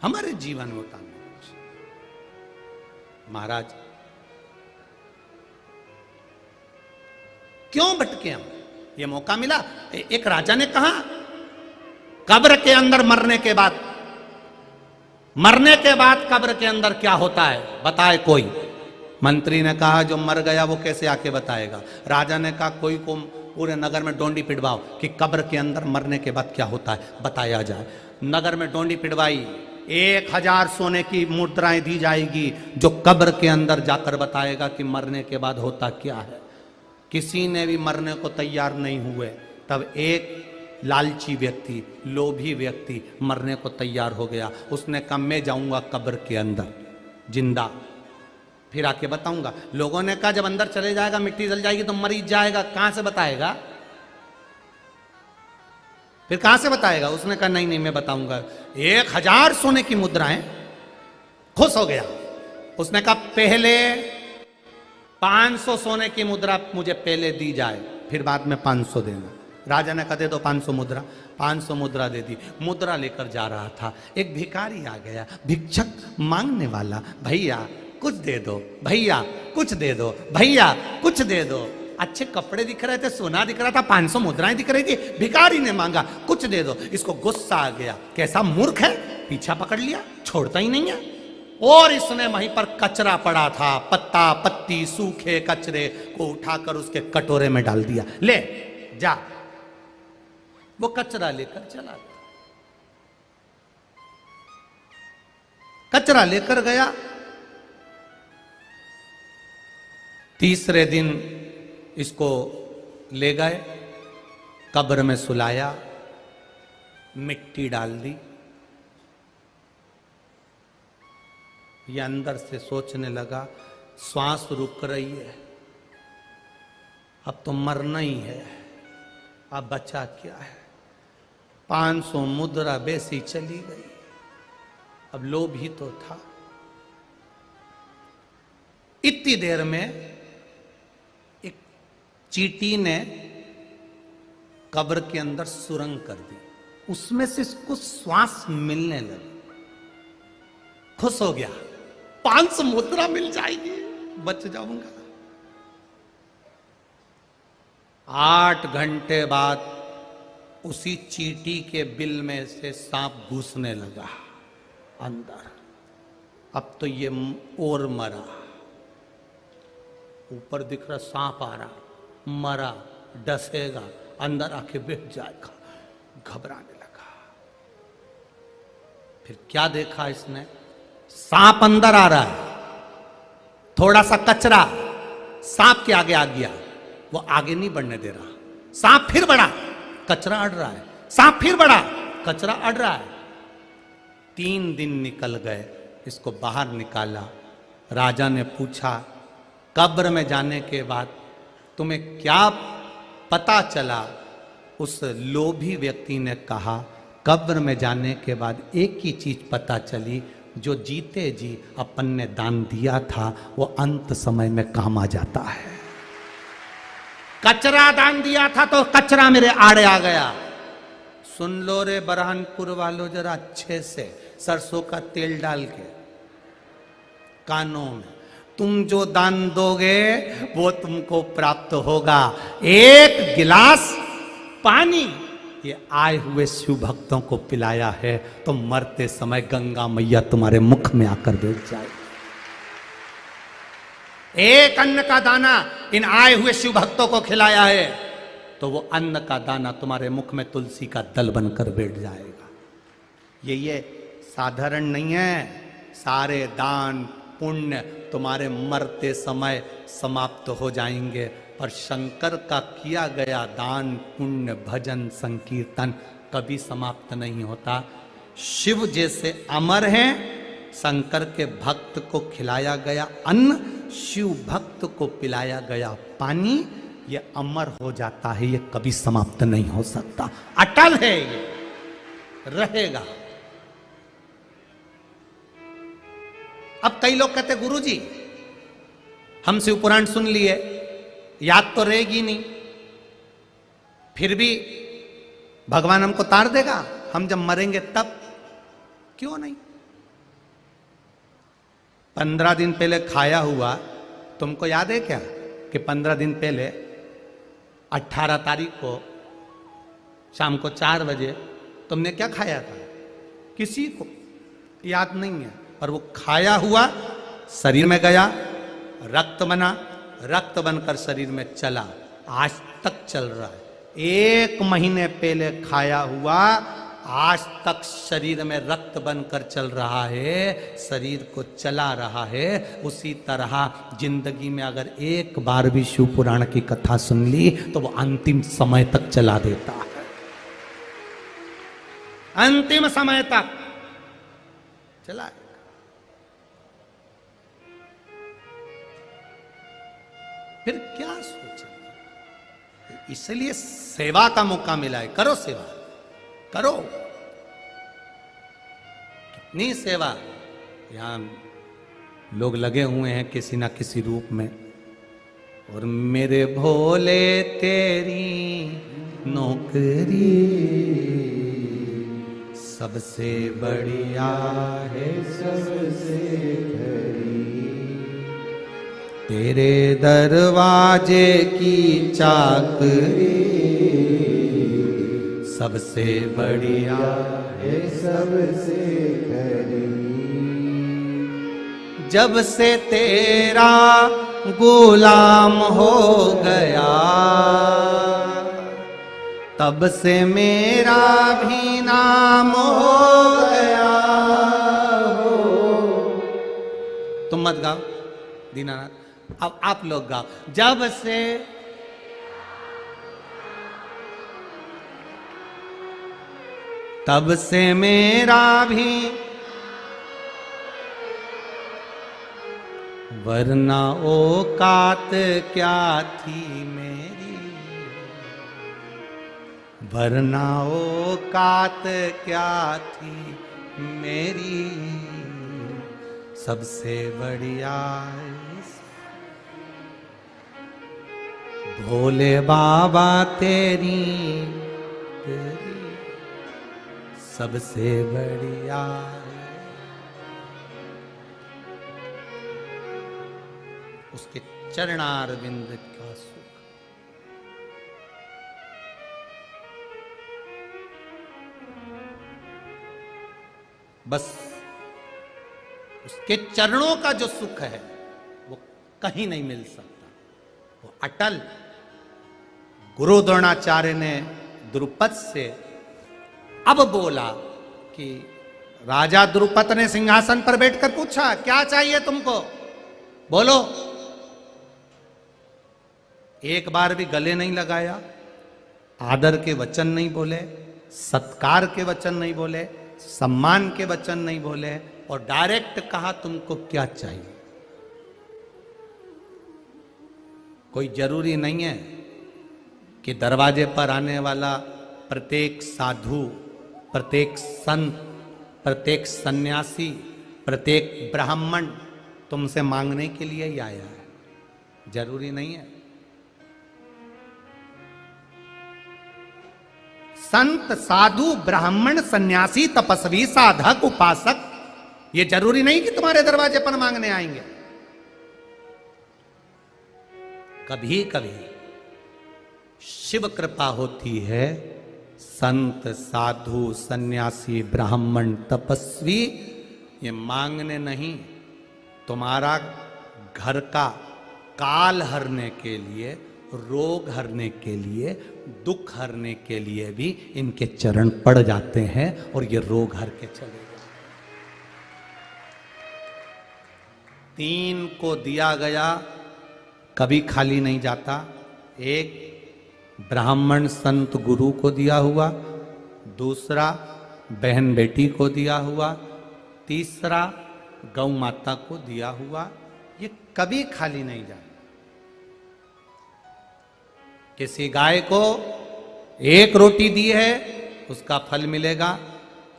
हमारे जीवन में उतारने का विषय। महाराज क्यों भटके हम? ये मौका मिला। एक राजा ने कहा कब्र के अंदर मरने के बाद कब्र के अंदर क्या होता है बताए कोई? मंत्री ने कहा जो मर गया वो कैसे आके बताएगा। राजा ने कहा कोई को पूरे नगर में डोंडी पिटवाओ कि कब्र के अंदर मरने के बाद क्या होता है बताया जाए। नगर में डोंडी पिटवाई, 1000 सोने की मुद्राएं दी जाएगी, जो कब्र के अंदर जाकर बताएगा कि मरने के बाद होता क्या है। किसी ने भी मरने को तैयार नहीं हुए, तब एक लालची व्यक्ति, लोभी व्यक्ति मरने को तैयार हो गया। उसने कहा मैं जाऊंगा कब्र के अंदर जिंदा, फिर आके बताऊंगा। लोगों ने कहा जब अंदर चले जाएगा मिट्टी जल जाएगी तो मरीज जाएगा, कहां से बताएगा? फिर कहां से बताएगा? उसने कहा नहीं मैं बताऊंगा। 1000 सोने की मुद्राएं। खुश हो गया। उसने कहा पहले 500 सोने की मुद्रा मुझे पहले दी जाए, फिर बाद में 500 देना। राजा ने कहा दे दो 500 मुद्रा। 500 मुद्रा दे दी। मुद्रा लेकर जा रहा था, एक भिखारी आ गया, भिक्षक मांगने वाला। भैया कुछ दे दो, भैया कुछ दे दो, भैया कुछ दे दो। अच्छे कपड़े दिख रहे थे, सोना दिख रहा था, 500 मुद्राएं दिख रही थी। भिखारी ने मांगा कुछ दे दो। इसको गुस्सा आ गया, कैसा मूर्ख है, पीछा पकड़ लिया, छोड़ता ही नहीं है। और इसने वहीं पर कचरा पड़ा था, पत्ता पत्ती सूखे कचरे को उठाकर उसके कटोरे में डाल दिया। ले जा। वो कचरा लेकर चला गया। कचरा लेकर गया। तीसरे दिन इसको ले गए, कब्र में सुलाया, मिट्टी डाल दी। ये अंदर से सोचने लगा श्वास रुक रही है, अब तो मरना ही है, अब बचा क्या है। 500 मुद्रा बेसी चली गई। अब लोभ ही तो था। इतनी देर में एक चींटी ने कब्र के अंदर सुरंग कर दी, उसमें से इसको श्वास मिलने लगी। खुश हो गया, 500 मुद्रा मिल जाएगी, बच जाऊंगा। 8 घंटे बाद उसी चींटी के बिल में से सांप घुसने लगा अंदर। अब तो ये और मरा, ऊपर दिख रहा सांप आ रहा, मरा, डसेगा, अंदर आके बैठ जाएगा। घबराने लगा। फिर क्या देखा इसने? सांप अंदर आ रहा है, थोड़ा सा कचरा, सांप के आगे आ गया, वो आगे नहीं बढ़ने दे रहा। सांप फिर बढ़ा, कचरा अड़ रहा है। सांप फिर बढ़ा, कचरा अड़ रहा है। 3 दिन निकल गए, इसको बाहर निकाला। राजा ने पूछा, कब्र में जाने के बाद तुम्हें क्या पता चला? उस लोभी व्यक्ति ने कहा, कब्र में जाने के बाद एक ही चीज पता चली, जो जीते जी अपन ने दान दिया था वो अंत समय में काम आ जाता है। कचरा दान दिया था तो कचरा मेरे आड़े आ गया। सुन लो रे बरहानपुर वालों जरा अच्छे से, सरसों का तेल डाल के कानों में, तुम जो दान दोगे वो तुमको प्राप्त होगा। एक गिलास पानी ये आए हुए शिव भक्तों को पिलाया है तो मरते समय गंगा मैया तुम्हारे मुख में आकर बैठ जाए। एक अन्न का दाना इन आए हुए शिव भक्तों को खिलाया है तो वो अन्न का दाना तुम्हारे मुख में तुलसी का दल बनकर बैठ जाएगा। ये साधारण नहीं है। सारे दान पुण्य तुम्हारे मरते समय समाप्त हो जाएंगे, पर शंकर का किया गया दान पुण्य भजन संकीर्तन कभी समाप्त नहीं होता। शिव जैसे अमर हैं, शंकर के भक्त को खिलाया गया अन्न, शिव भक्त को पिलाया गया पानी, ये अमर हो जाता है, ये कभी समाप्त नहीं हो सकता, अटल है, ये रहेगा। अब कई लोग कहते गुरुजी हम शिव पुराण सुन लिए, याद तो रहेगी नहीं, फिर भी भगवान हमको तार देगा हम जब मरेंगे तब। क्यों नहीं? 15 दिन पहले खाया हुआ तुमको याद है क्या कि 15 दिन पहले 18 तारीख को शाम को 4 बजे तुमने क्या खाया था? किसी को याद नहीं है, पर वो खाया हुआ शरीर में गया, रक्त बना, रक्त बनकर शरीर में चला, आज तक चल रहा है। 1 महीने पहले खाया हुआ आज तक शरीर में रक्त बनकर चल रहा है, शरीर को चला रहा है। उसी तरह जिंदगी में अगर एक बार भी शिव पुराण की कथा सुन ली तो वो अंतिम समय तक चला देता है, अंतिम समय तक चला। फिर क्या सोचेंगे? इसलिए सेवा का मौका मिला है, करो सेवा, करो। कितनी सेवा यहां लोग लगे हुए हैं किसी ना किसी रूप में। और मेरे भोले तेरी नौकरी सबसे बढ़िया है, सबसे खरी, तेरे दरवाजे की चाकरी सबसे बढ़िया है, सबसे खरी। जब से तेरा गुलाम हो गया तब से मेरा भी नाम हो गया हो। तुम मत गाओ दीनानाथ, अब आप लोग गाओ। जब से तब से मेरा भी, वरना औकात क्या थी मेरी, वरना औकात क्या थी मेरी, सबसे बढ़िया भोले बाबा तेरी, तेरी सबसे बढ़िया। उसके चरणारविंद का सुख। बस उसके चरणों का जो सुख है वो कहीं नहीं मिल सकता, वो अटल। गुरु द्रोणाचार्य ने द्रुपद से अब बोला कि राजा द्रुपद ने सिंहासन पर बैठकर पूछा, क्या चाहिए तुमको, बोलो। एक बार भी गले नहीं लगाया, आदर के वचन नहीं बोले, सत्कार के वचन नहीं बोले, सम्मान के वचन नहीं बोले, और डायरेक्ट कहा तुमको क्या चाहिए। कोई जरूरी नहीं है कि दरवाजे पर आने वाला प्रत्येक साधु, प्रत्येक संत, प्रत्येक सन्यासी, प्रत्येक ब्राह्मण तुमसे मांगने के लिए ही आया है, जरूरी नहीं है। संत, साधु, ब्राह्मण, सन्यासी, तपस्वी, साधक, उपासक, ये जरूरी नहीं कि तुम्हारे दरवाजे पर मांगने आएंगे। कभी कभी शिव कृपा होती है, संत, साधु, सन्यासी, ब्राह्मण, तपस्वी ये मांगने नहीं, तुम्हारा घर का काल हरने के लिए, रोग हरने के लिए, दुख हरने के लिए भी इनके चरण पड़ जाते हैं और ये रोग हर के चले गए। 3 को दिया गया कभी खाली नहीं जाता। एक ब्राह्मण संत गुरु को दिया हुआ, दूसरा बहन बेटी को दिया हुआ, तीसरा गौ माता को दिया हुआ, ये कभी खाली नहीं जाता। किसी गाय को 1 रोटी दी है उसका फल मिलेगा,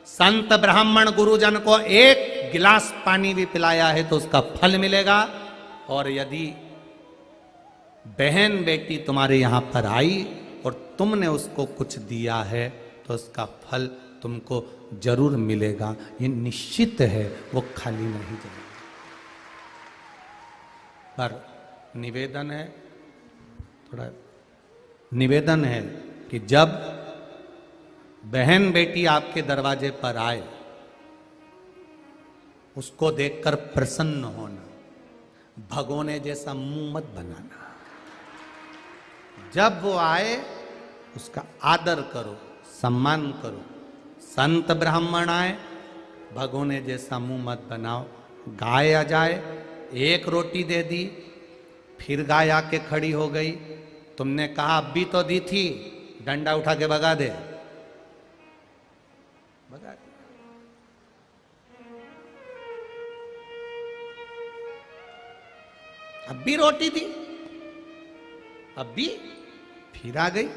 संत ब्राह्मण गुरुजन को 1 गिलास पानी भी पिलाया है तो उसका फल मिलेगा, और यदि बहन बेटी तुम्हारे यहां पर आई और तुमने उसको कुछ दिया है तो उसका फल तुमको जरूर मिलेगा, ये निश्चित है, वो खाली नहीं जाएगा। पर निवेदन है, थोड़ा निवेदन है कि जब बहन बेटी आपके दरवाजे पर आए उसको देखकर प्रसन्न होना, भगोने जैसा मुंह मत बनाना। जब वो आए उसका आदर करो, सम्मान करो। संत ब्राह्मण आए, भगोने जैसा मुंह मत बनाओ। गाय आ जाए, 1 रोटी दे दी, फिर गाय आके खड़ी हो गई, तुमने कहा अब भी तो दी थी, डंडा उठा के भगा दे, भगा दे। अब भी रोटी दी, अब भी फिर आ गई।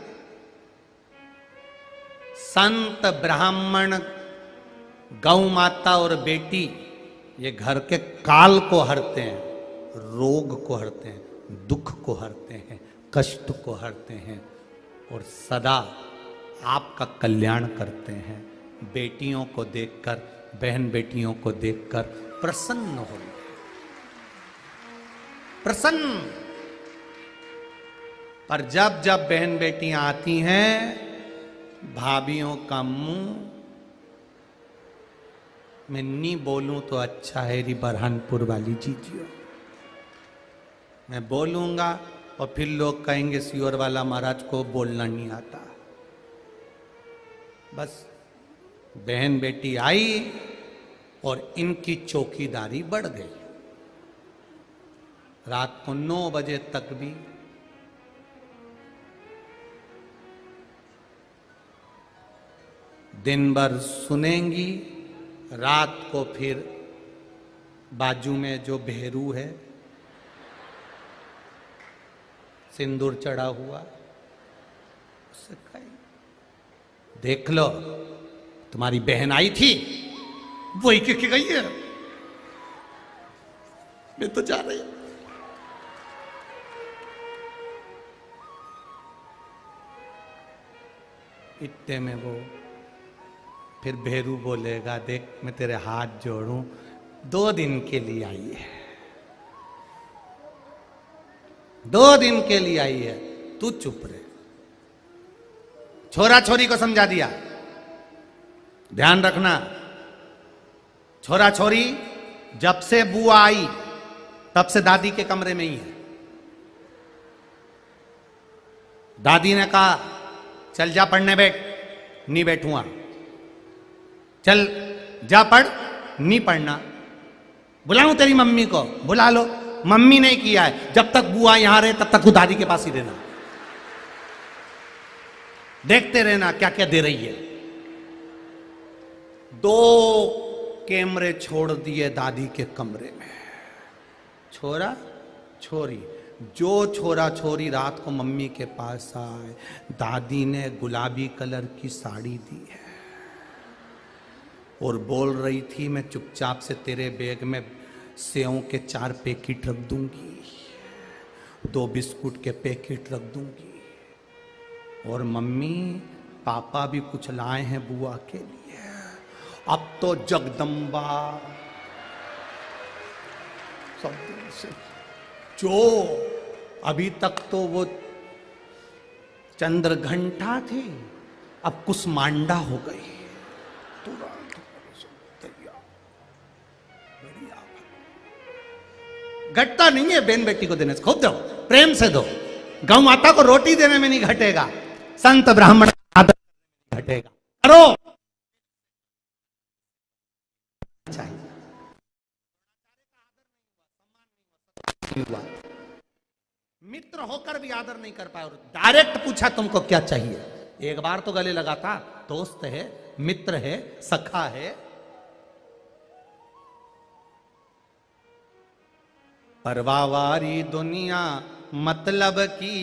संत ब्राह्मण, गौ माता और बेटी ये घर के काल को हरते हैं, रोग को हरते हैं, दुख को हरते हैं, कष्ट को हरते हैं और सदा आपका कल्याण करते हैं। बेटियों को देखकर, बहन बेटियों को देखकर प्रसन्न हो, प्रसन्न। पर जब जब बहन बेटियां आती हैं, भाभियों का मुंह, मैं नहीं बोलूं तो अच्छा है री बरहानपुर वाली जीजियो, मैं बोलूंगा और फिर लोग कहेंगे सियोर वाला महाराज को बोलना नहीं आता। बस बहन बेटी आई और इनकी चौकीदारी बढ़ गई। रात को 9 बजे तक भी दिन भर सुनेंगी, रात को फिर बाजू में जो भेरू है सिंदूर चढ़ा हुआ उससे कहेंगे देख लो तुम्हारी बहन आई थी, वही के गई है, मैं तो जा रही। इतने में वो फिर भेरू बोलेगा, देख मैं तेरे हाथ जोड़ूं, 2 दिन के लिए आई है, 2 दिन के लिए आई है, तू चुप रहे। छोरा छोरी को समझा दिया, ध्यान रखना, छोरा छोरी जब से बुआ आई तब से दादी के कमरे में ही है। दादी ने कहा चल जा पढ़ने बैठ, नहीं बैठूंगा, चल जा पढ़, नहीं पढ़ना, बुलाऊं तेरी मम्मी को, बुला लो, मम्मी ने किया है। जब तक बुआ यहां रहे तब तक तू दादी के पास ही रहना, देखते रहना क्या क्या दे रही है। 2 कैमरे छोड़ दिए दादी के कमरे में। छोरा छोरी, जो छोरा छोरी रात को मम्मी के पास आए, दादी ने गुलाबी कलर की साड़ी दी है और बोल रही थी मैं चुपचाप से तेरे बैग में सेव के 4 पैकेट रख दूंगी, 2 बिस्कुट के पैकेट रख दूंगी, और मम्मी पापा भी कुछ लाए हैं बुआ के लिए। अब तो जगदम्बा सब से, जो अभी तक तो वो चंद्रघंटा थी अब कुसमांडा हो गई। घटता नहीं है बहन बेटी को देने से, खूब दो, प्रेम से दो। गौ माता को रोटी देने में नहीं घटेगा, संत ब्राह्मण आदर घटेगा। करो चाहिए। मित्र होकर भी आदर नहीं कर पाए और डायरेक्ट पूछा तुमको क्या चाहिए। एक बार तो गले लगाता, दोस्त है, मित्र है, सखा है। परवावारी दुनिया मतलब की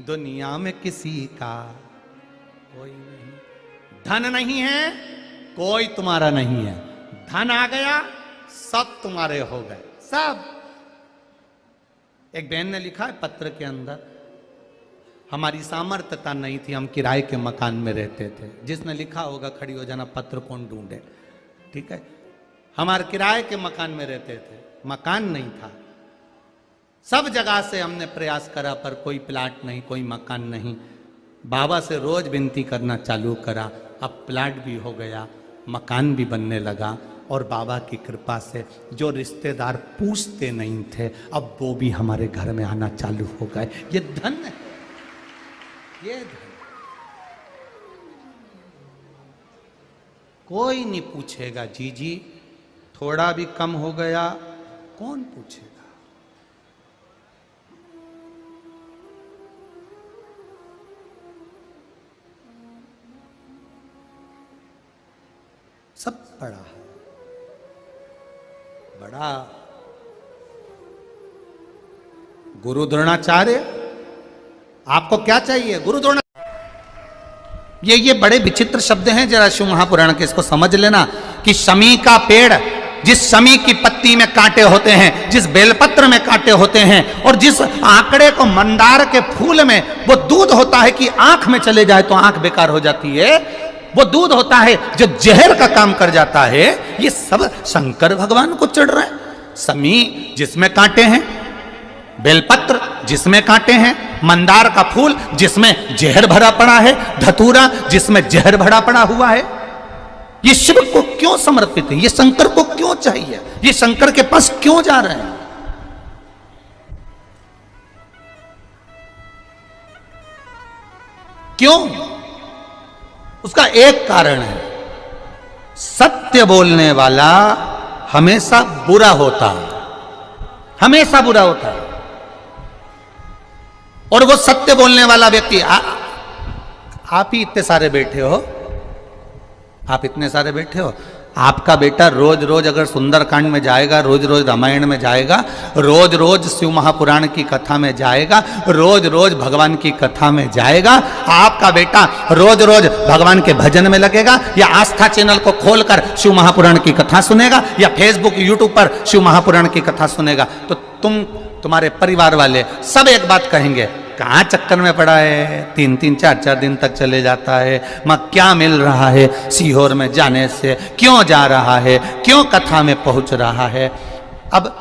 दुनिया में किसी का कोई नहीं। धन नहीं है कोई तुम्हारा नहीं है, धन आ गया सब तुम्हारे हो गए सब। एक बहन ने लिखा है पत्र के अंदर, हमारी सामर्थ्यता नहीं थी, हम किराए के मकान में रहते थे। जिसने लिखा होगा खड़ी हो जाना, पत्र कौन ढूंढे, ठीक है। हमारे किराए के मकान में रहते थे, मकान नहीं था। सब जगह से हमने प्रयास करा पर कोई प्लाट नहीं, कोई मकान नहीं। बाबा से रोज विनती करना चालू करा, अब प्लाट भी हो गया, मकान भी बनने लगा। और बाबा की कृपा से जो रिश्तेदार पूछते नहीं थे अब वो भी हमारे घर में आना चालू हो गए। ये धन है, ये धन। कोई नहीं पूछेगा जी थोड़ा भी कम हो गया, कौन पूछेगा। सब पड़ा है, बड़ा गुरु द्रोणाचार्य। आपको क्या चाहिए? गुरु द्रोणाचार्य। ये बड़े विचित्र शब्द हैं, जरा शिव महापुराण के इसको समझ लेना कि शमी का पेड़, जिस शमी की पत्ती में कांटे होते हैं, जिस बेलपत्र में कांटे होते हैं, और जिस आंकड़े को मंदार के फूल में वो दूध होता है कि आंख में चले जाए तो आंख बेकार हो जाती है, वो दूध होता है जो जहर का काम कर जाता है, ये सब शंकर भगवान को चढ़ रहा है। शमी जिसमें कांटे हैं, बेलपत्र जिसमें कांटे हैं, मंदार का फूल जिसमें जहर भरा पड़ा है, धतूरा जिसमें जहर भरा पड़ा हुआ है, ये शिव को क्यों समर्पित है? ये शंकर को क्यों चाहिए? ये शंकर के पास क्यों जा रहे हैं? क्यों? उसका एक कारण है, सत्य बोलने वाला हमेशा बुरा होता है, हमेशा बुरा होता है। और वो सत्य बोलने वाला व्यक्ति, आप ही इतने सारे बैठे हो, आप इतने सारे बैठे हो, आपका बेटा रोज रोज अगर सुंदरकांड में जाएगा, रोज रोज रामायण में जाएगा, रोज रोज शिव महापुराण की कथा में जाएगा, रोज रोज भगवान की कथा में जाएगा, आपका बेटा रोज रोज भगवान के भजन में लगेगा, या आस्था चैनल को खोलकर शिव महापुराण की कथा सुनेगा, या फेसबुक यूट्यूब पर शिव महापुराण की कथा सुनेगा, तो तुम्हारे परिवार वाले सब एक बात कहेंगे, कहाँ चक्कर में पड़ा है, 3-3 4-4 दिन तक चले जाता है, मां क्या मिल रहा है सीहोर में जाने से, क्यों जा रहा है, क्यों कथा में पहुंच रहा है। अब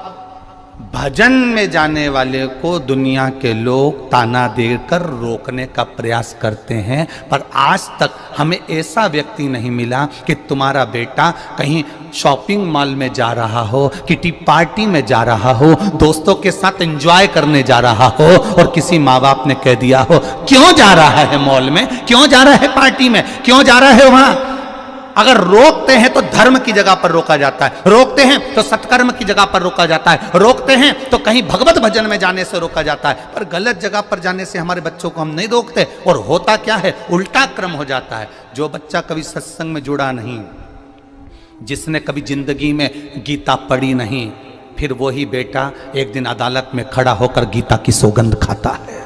भजन में जाने वाले को दुनिया के लोग ताना देकर रोकने का प्रयास करते हैं, पर आज तक हमें ऐसा व्यक्ति नहीं मिला कि तुम्हारा बेटा कहीं शॉपिंग मॉल में जा रहा हो, किटी पार्टी में जा रहा हो, दोस्तों के साथ एंजॉय करने जा रहा हो, और किसी माँ बाप ने कह दिया हो क्यों जा रहा है मॉल में, क्यों जा रहा है पार्टी में, क्यों जा रहा है वहां, अगर रोकते हैं तो धर्म की जगह पर रोका जाता है, रोकते हैं तो सत्कर्म की जगह पर रोका जाता है, रोकते हैं तो कहीं भगवत भजन में जाने से रोका जाता है, पर गलत जगह पर जाने से हमारे बच्चों को हम नहीं रोकते। और होता क्या है, उल्टा क्रम हो जाता है। जो बच्चा कभी सत्संग में जुड़ा नहीं, जिसने कभी जिंदगी में गीता पढ़ी नहीं, फिर वही बेटा एक दिन अदालत में खड़ा होकर गीता की सौगंध खाता है।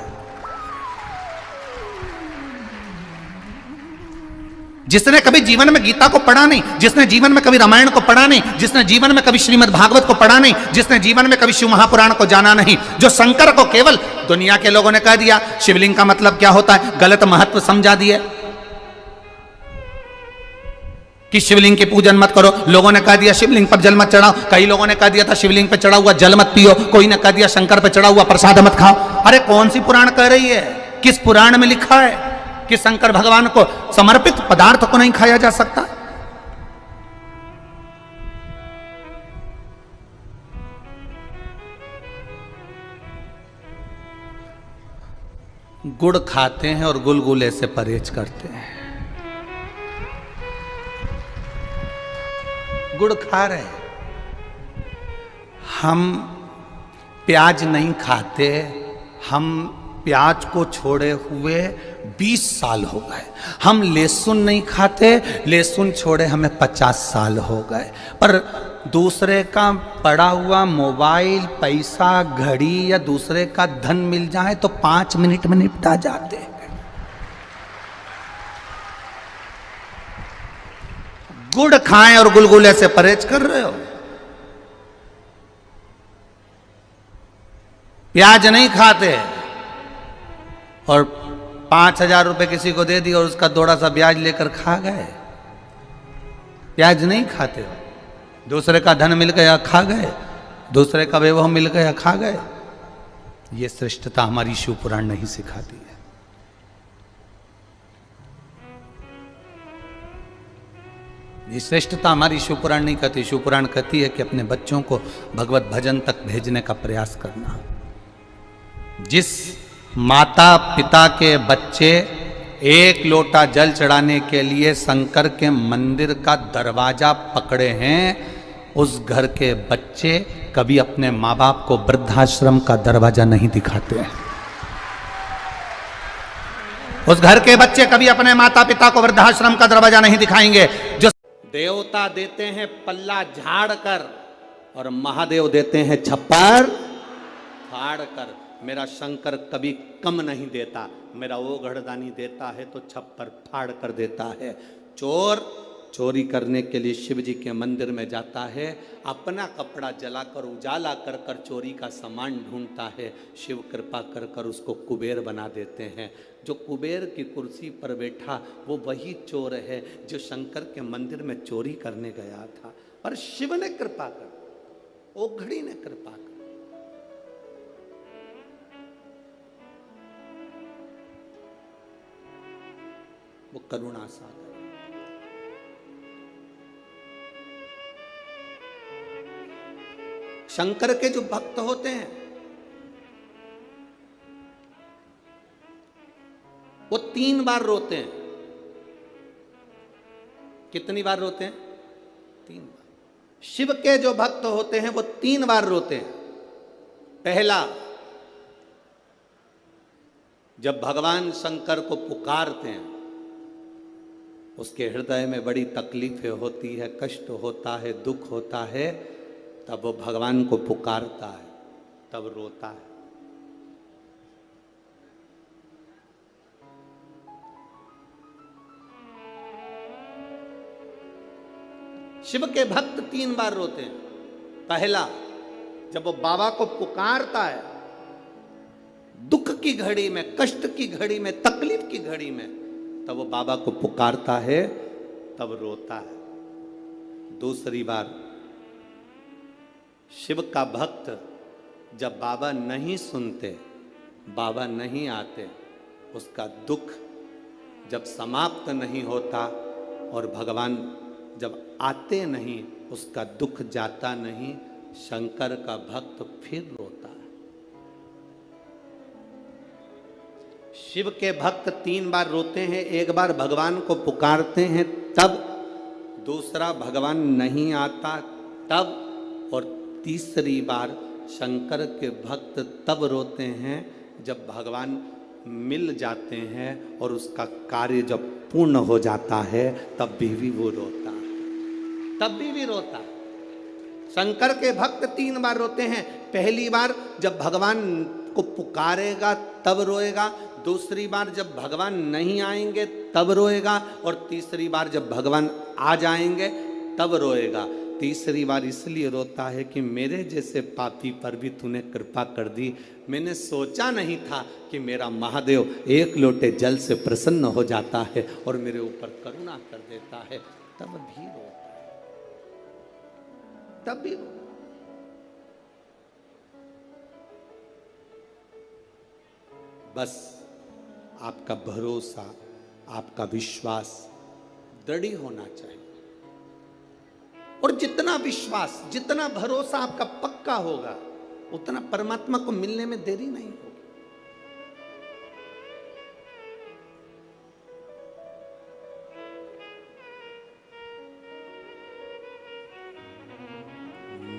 जिसने कभी जीवन में गीता को पढ़ा नहीं, जिसने जीवन में कभी रामायण को पढ़ा नहीं, जिसने जीवन में कभी श्रीमद् भागवत को पढ़ा नहीं, जिसने जीवन में कभी शिव महापुराण को जाना नहीं, जो शंकर को केवल दुनिया के लोगों ने कह दिया शिवलिंग का मतलब क्या होता है, गलत महत्व समझा दिए कि शिवलिंग की पूजन मत करो, लोगों ने कह दिया शिवलिंग पर जल मत चढ़ाओ, कई लोगों ने कह दिया था शिवलिंग पर चढ़ा हुआ जल मत पियो, कोई ने कह दिया शंकर पर चढ़ा हुआ प्रसाद मत खाओ। अरे कौन सी पुराण कह रही है, किस पुराण में लिखा है कि शंकर भगवान को समर्पित पदार्थ को नहीं खाया जा सकता? गुड़ खाते हैं और गुलगुले से परहेज करते हैं। गुड़ खा रहे हैं, हम प्याज नहीं खाते, हम प्याज को छोड़े हुए 20 साल हो गए। हम लहसुन नहीं खाते, लहसुन छोड़े हमें 50 साल हो गए। पर दूसरे का पड़ा हुआ मोबाइल, पैसा, घड़ी या दूसरे का धन मिल जाए तो 5 मिनट में निपटा जाते हैं। गुड़ खाएं और गुलगुले से परहेज कर रहे हो। प्याज नहीं खाते और 5,000 रुपए किसी को दे दिया और उसका थोड़ा सा ब्याज लेकर खा गए। प्याज नहीं खाते हो, दूसरे का धन मिल गया खा गए, दूसरे का वैभव मिल गया खा गए। ये श्रेष्ठता हमारी शिव पुराण नहीं सिखाती है। ये श्रेष्ठता हमारी शिव पुराण नहीं कहती। शिव पुराण कहती है कि अपने बच्चों को भगवत भजन तक भेजने का प्रयास करना। जिस माता पिता के बच्चे 1 लोटा जल चढ़ाने के लिए शंकर के मंदिर का दरवाजा पकड़े हैं, उस घर के बच्चे कभी अपने माँ बाप को वृद्धाश्रम का दरवाजा नहीं दिखाते हैं। उस घर के बच्चे कभी अपने माता पिता को वृद्धाश्रम का दरवाजा नहीं दिखाएंगे। जो देवता देते हैं पल्ला झाड़ कर और महादेव देते हैं छप्पर फाड़ कर। मेरा शंकर कभी कम नहीं देता, मेरा वो घड़दानी देता है तो छप्पर फाड़ कर देता है। चोर चोरी करने के लिए शिव जी के मंदिर में जाता है, अपना कपड़ा जलाकर उजाला कर कर चोरी का सामान ढूंढता है। शिव कृपा कर कर उसको कुबेर बना देते हैं। जो कुबेर की कुर्सी पर बैठा वो वही चोर है जो शंकर के मंदिर में चोरी करने गया था। और शिव ने कृपा कर, ओघड़ी ने कृपा कर। वो करुणा सागर। शंकर के जो भक्त होते हैं वो 3 बार रोते हैं। कितनी बार रोते हैं? 3 बार। शिव के जो भक्त होते हैं वो 3 बार रोते हैं। पहला, जब भगवान शंकर को पुकारते हैं, उसके हृदय में बड़ी तकलीफें होती है, कष्ट होता है, दुख होता है, तब वो भगवान को पुकारता है, तब रोता है। शिव के भक्त 3 बार रोते हैं। पहला, जब वो बाबा को पुकारता है, दुख की घड़ी में, कष्ट की घड़ी में, तकलीफ की घड़ी में, तब वो बाबा को पुकारता है, तब रोता है। दूसरी बार, शिव का भक्त जब बाबा नहीं सुनते, बाबा नहीं आते, उसका दुख जब समाप्त नहीं होता और भगवान जब आते नहीं, उसका दुख जाता नहीं, शंकर का भक्त फिर रोता है। शिव के भक्त 3 बार रोते हैं। एक बार भगवान को पुकारते हैं तब, दूसरा भगवान नहीं आता तब, और तीसरी बार शंकर के भक्त तब रोते हैं जब भगवान मिल जाते हैं और उसका कार्य जब पूर्ण हो जाता है तब भी वो रोता है, तब भी रोता है। शंकर के भक्त 3 बार रोते हैं। पहली बार जब भगवान को पुकारेगा तब रोएगा, दूसरी बार जब भगवान नहीं आएंगे तब रोएगा, और तीसरी बार जब भगवान आ जाएंगे तब रोएगा। तीसरी बार इसलिए रोता है कि मेरे जैसे पापी पर भी तूने कृपा कर दी। मैंने सोचा नहीं था कि मेरा महादेव एक लोटे जल से प्रसन्न हो जाता है और मेरे ऊपर करुणा कर देता है, तब भी रोता है, तब भी रोता है। बस आपका भरोसा, आपका विश्वास दृढ़ होना चाहिए, और जितना विश्वास, जितना भरोसा आपका पक्का होगा उतना परमात्मा को मिलने में देरी नहीं होगी।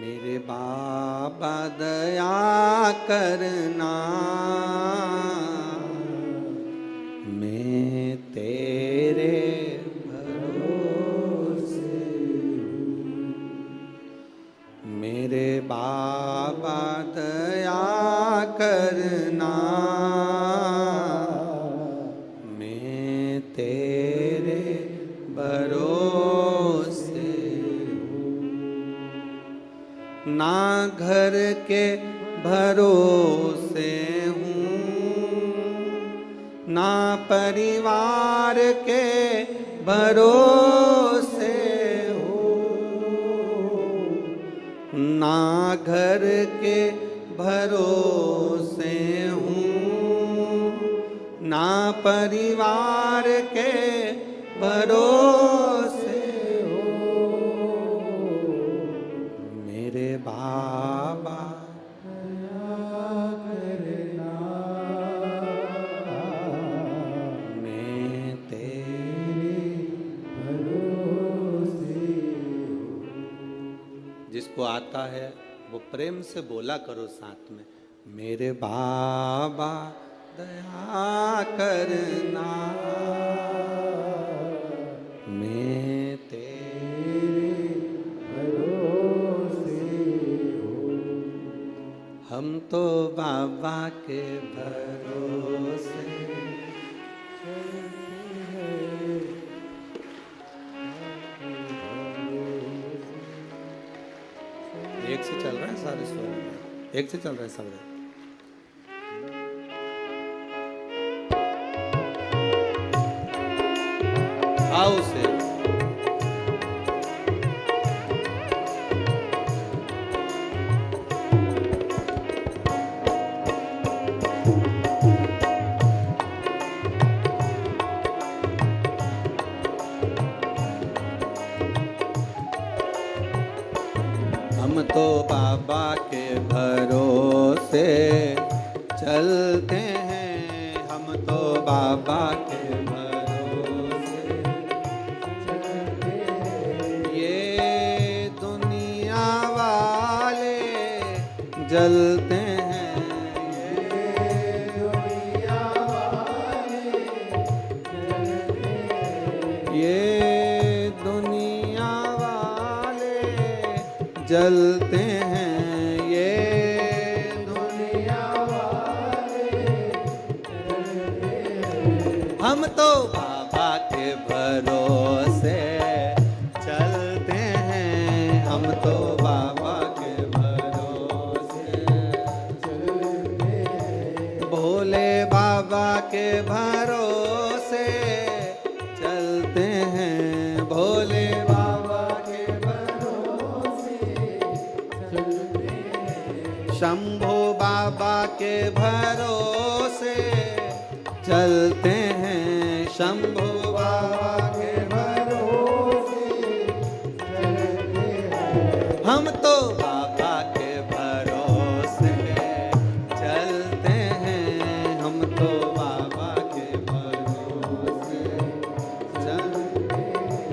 मेरे बाबा दया करना, मैं तेरे मेरे बाबा दया करना, मैं तेरे भरोसे हूँ। ना घर के भरोसे हूँ, ना परिवार के भरोसे, ना घर के भरोसे हूँ, ना परिवार के भरोसे हूँ। मेरे बाबा दया करना, मैं तेरे भरोसे हूँ। जिसको आता है वो प्रेम से बोला करो साथ में, मेरे बाबा दया करना, मैं तेरे भरोसे हूँ। हम तो बाबा के भरोसे एक से चल रहा है सारे स्वर, एक से चल रहा है सब। आओ से हम तो बाबा के भरोसे चलते हैं, हम तो बाबा के भरोसे चलते हैं। ये दुनिया वाले जलते हैं, ये दुनिया वाले जलते हैं, ये दुनिया वाले जलते हैं, ये दुनिया वाले जलते हैं। हम तो बाबा के भरोसे चलते हैं, हम तो बाबा के भरोसे चलते हैं। भोले बाबा के भरोसे चलते हैं, भोले शंभो बाबा के भरोसे चलते हैं, शंभो बाबा के भरोसे चलते हैं। हम तो बाबा के भरोसे चलते हैं, हम तो बाबा के भरोसे चलते हैं।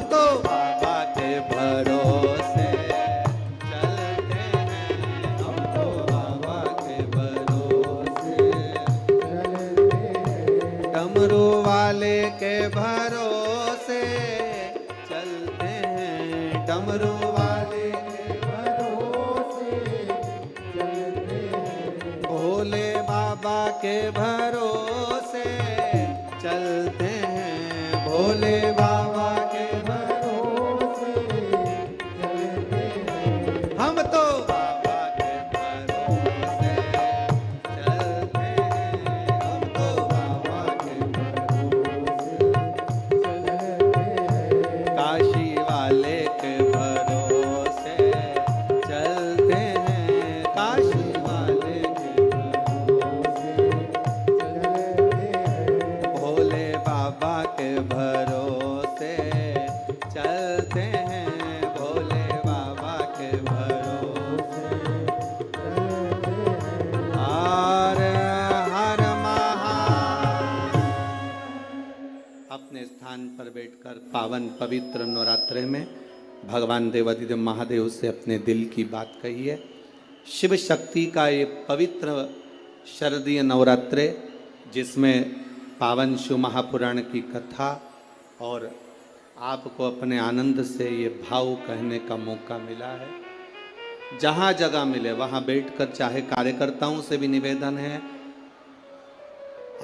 तो बाबा के भरोसे चलते हैं, हम तो बाबा के भरोसे चलते हैं। डमरू वाले के भरोसे चलते हैं, डमरू वाले के भरोसे चलते हैं। भोले बाबा के भरोसे चलते हैं, भोले बाबा के भरोसे चलते हैं। हम तो बाबा के भरोसे चलते हैं, हम तो बाबा के भरोसे चलते हैं। काशी वाले के भरोसे चलते हैं, काशी वाले के भरोसे चलते हैं। भोले बाबा के भरोसे चलते हैं, भोले बाबा के भरोसे हर हर महा। अपने स्थान पर बैठकर पावन पवित्र नवरात्रे में भगवान देवाधिदेव महादेव से अपने दिल की बात कहिए। शिव शक्ति का ये पवित्र शरदीय नवरात्रे, जिसमें पावन शिव महापुराण की कथा और आपको अपने आनंद से ये भाव कहने का मौका मिला है। जहाँ जगह मिले वहाँ बैठकर, चाहे कार्यकर्ताओं से भी निवेदन है,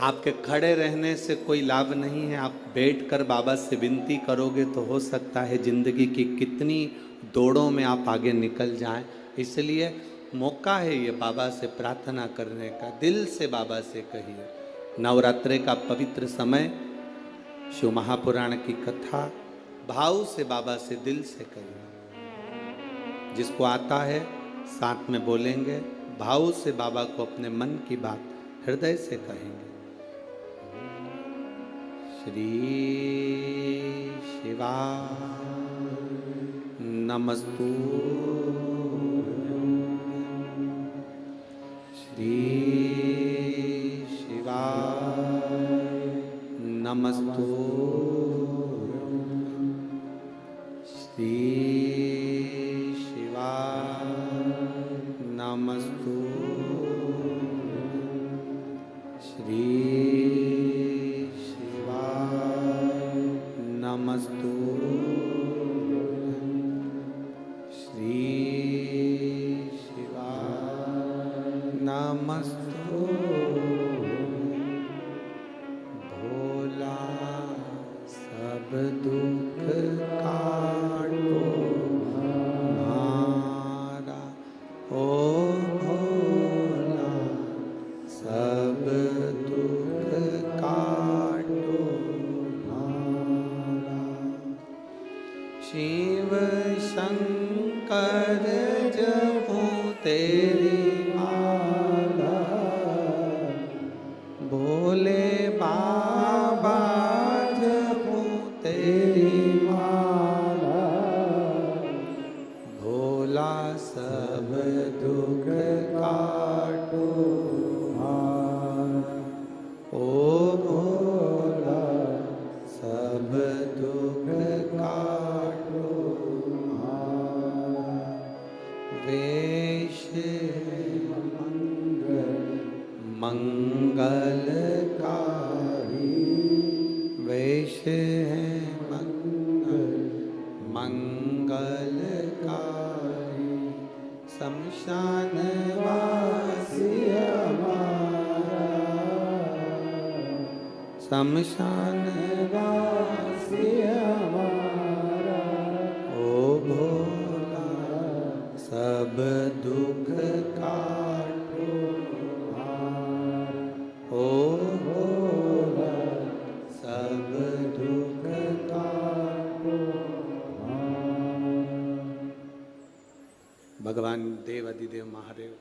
आपके खड़े रहने से कोई लाभ नहीं है, आप बैठकर बाबा से विनती करोगे तो हो सकता है जिंदगी की कितनी दौड़ों में आप आगे निकल जाएं। इसलिए मौका है ये बाबा से प्रार्थना करने का, दिल से बाबा से कहिए। नवरात्रे का पवित्र समय, शिव महापुराण की कथा, भाव से बाबा से दिल से कहिए। जिसको आता है साथ में बोलेंगे, भाव से बाबा को अपने मन की बात हृदय से कहेंगे। श्री शिवा नमस्तु, श्री शिवा नमस्तु, श्री शिवा नमस्तु, श्री शिवा नमस्तु, श्री शिवा नमस्तु। भोला सब दुख काटो हमारा, ओ भोला सब दुख काटो हमारा। शिव शंकर जपो तेरी माला, भोले बाबा जपो तेरी माला, भोला सब दुख काटो हमारा, ओ भोला सब दुख काटो हमारा। वेश मंगलकारी, वेश है मंगलकारी, शमशान वासी हमारा, शमशान वासी हमारा, ओ भोला सब दुख काटो हमारा, ओ भोला सब दुख काटो हमारा। भगवान देव अधिदेव महादेव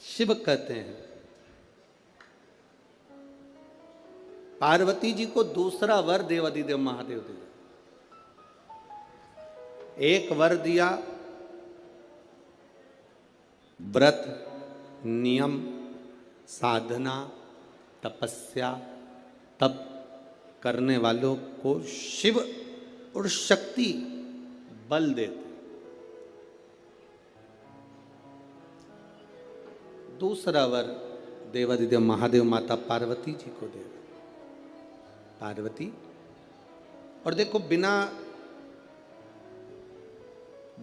शिव कहते हैं, पार्वती जी को दूसरा वर देव अधिदेव महादेव दिया। एक वर दिया व्रत, नियम, साधना, तपस्या, तप करने वालों को शिव और शक्ति बल देते। दूसरा वर देवादिदेव महादेव माता पार्वती जी को दे। पार्वती, और देखो बिना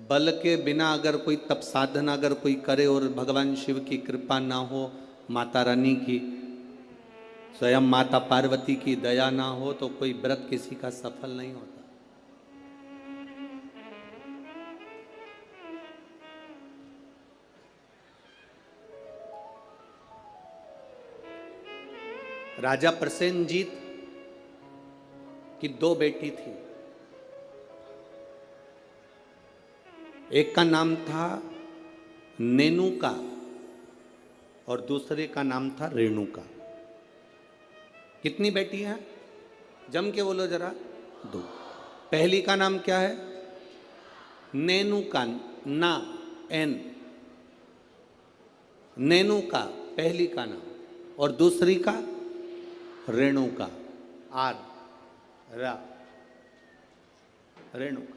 बल के, बिना अगर कोई तप साधना अगर कोई करे और भगवान शिव की कृपा ना हो, माता रानी की, स्वयं माता पार्वती की दया ना हो, तो कोई व्रत किसी का सफल नहीं होता। राजा प्रसेनजीत की 2 बेटी थी। एक का नाम था नेनुका और दूसरे का नाम था रेणुका। कितनी बेटी हैं? जम के बोलो जरा। 2। पहली का नाम क्या है? नेनुका, ना एन, नेनुका पहली का नाम, और दूसरी का रेणुका, आर रा, रेणुका।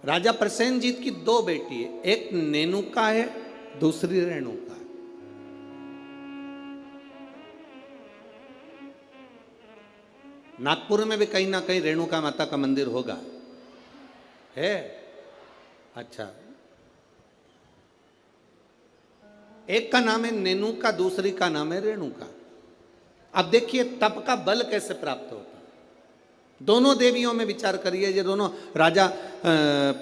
राजा प्रसेनजीत की 2 बेटी है, एक नेनुका है, दूसरी रेणुका है। नागपुर में भी कहीं ना कहीं रेणुका माता का मंदिर होगा, है? अच्छा, एक का नाम है नेनुका, दूसरी का नाम है रेणुका। अब देखिए तप का बल कैसे प्राप्त होता है। दोनों देवियों में विचार करिए, ये दोनों राजा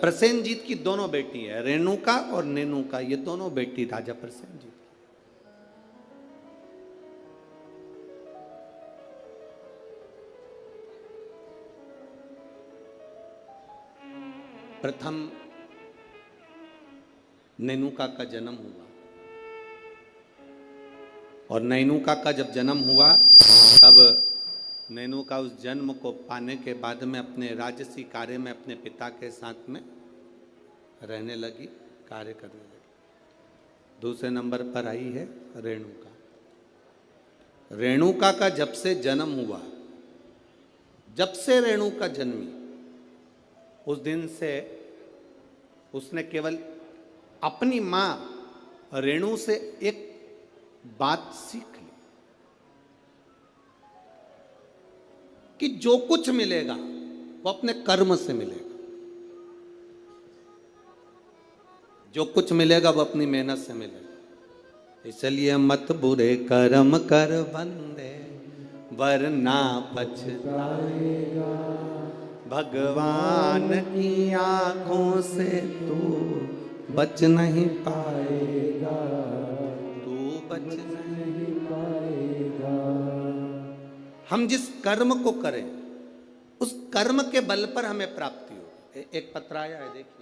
प्रसेनजीत की दोनों बेटी है, रेणुका और नेनुका, ये दोनों बेटी राजा प्रसेनजीत। प्रथम नेनुका का जन्म हुआ, और नैनुका का जब जन्म हुआ तब नैनुका उस जन्म को पाने के बाद में अपने राजसी कार्य में अपने पिता के साथ में रहने लगी, कार्य करने लगी। दूसरे नंबर पर आई है रेणुका। रेणुका का जब से जन्म हुआ, जब से रेणुका जन्मी, उस दिन से उसने केवल अपनी मां रेणु से एक बात सीख ली कि जो कुछ मिलेगा वो अपने कर्म से मिलेगा, जो कुछ मिलेगा वो अपनी मेहनत से मिलेगा। इसलिए मत बुरे कर्म कर बंदे, वरना पछताएगा। भगवान की आंखों से तू बच नहीं पाएगा, बच नहीं पाएगा। हम जिस कर्म को करें उस कर्म के बल पर हमें प्राप्ति हो। एक पत्र आया है, देखिए।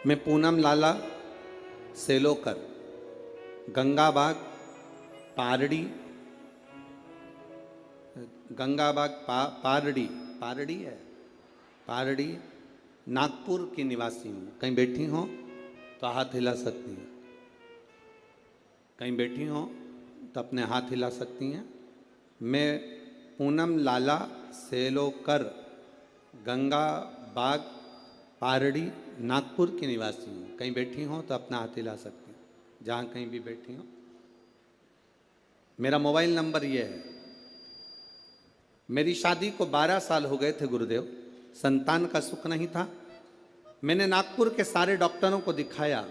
मैं पूनम लाला सेलोकर, गंगाबाग पारड़ी, गंगाबाग पारड़ी है, पारड़ी नागपुर की निवासी हूँ। कहीं बैठी हो तो हाथ हिला सकती हैं, कहीं बैठी हो तो अपने हाथ हिला सकती हैं। मैं पूनम लाला सेलोकर, गंगाबाग पारड़ी नागपुर की निवासी हूँ। कहीं बैठी हो तो अपना हाथ हिला सकती हैं, जहाँ कहीं भी बैठी हो। मेरा मोबाइल नंबर ये है। मेरी शादी को 12 साल हो गए थे गुरुदेव, संतान का सुख नहीं था। मैंने नागपुर के सारे डॉक्टरों को दिखाया,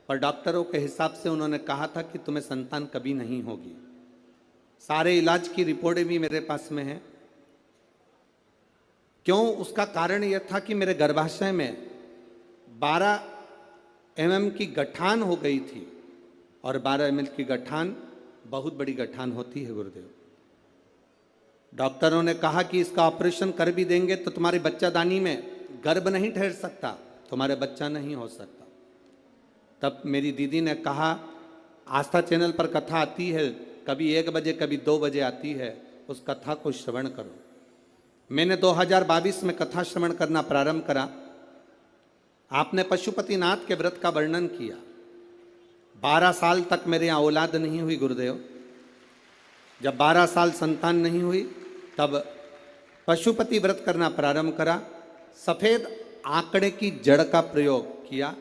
पर डॉक्टरों के हिसाब से उन्होंने कहा था कि तुम्हें संतान कभी नहीं होगी। सारे इलाज की रिपोर्टें भी मेरे पास में है। क्यों? उसका कारण यह था कि मेरे गर्भाशय में 12 mm की गठान हो गई थी, और 12 mm की गठान बहुत बड़ी गठान होती है गुरुदेव। डॉक्टरों ने कहा कि इसका ऑपरेशन कर भी देंगे तो तुम्हारी बच्चादानी में गर्भ नहीं ठहर सकता, तुम्हारे बच्चा नहीं हो सकता। तब मेरी दीदी ने कहा, आस्था चैनल पर कथा आती है, कभी 1 बजे कभी 2 बजे आती है, उस कथा को श्रवण करो। मैंने 2022 में कथा श्रवण करना प्रारंभ करा। आपने पशुपतिनाथ के व्रत का वर्णन किया। 12 साल तक मेरे यहाँ औलाद नहीं हुई गुरुदेव। जब 12 साल संतान नहीं हुई तब पशुपति व्रत करना प्रारंभ करा। सफ़ेद आंकड़े की जड़ का प्रयोग किया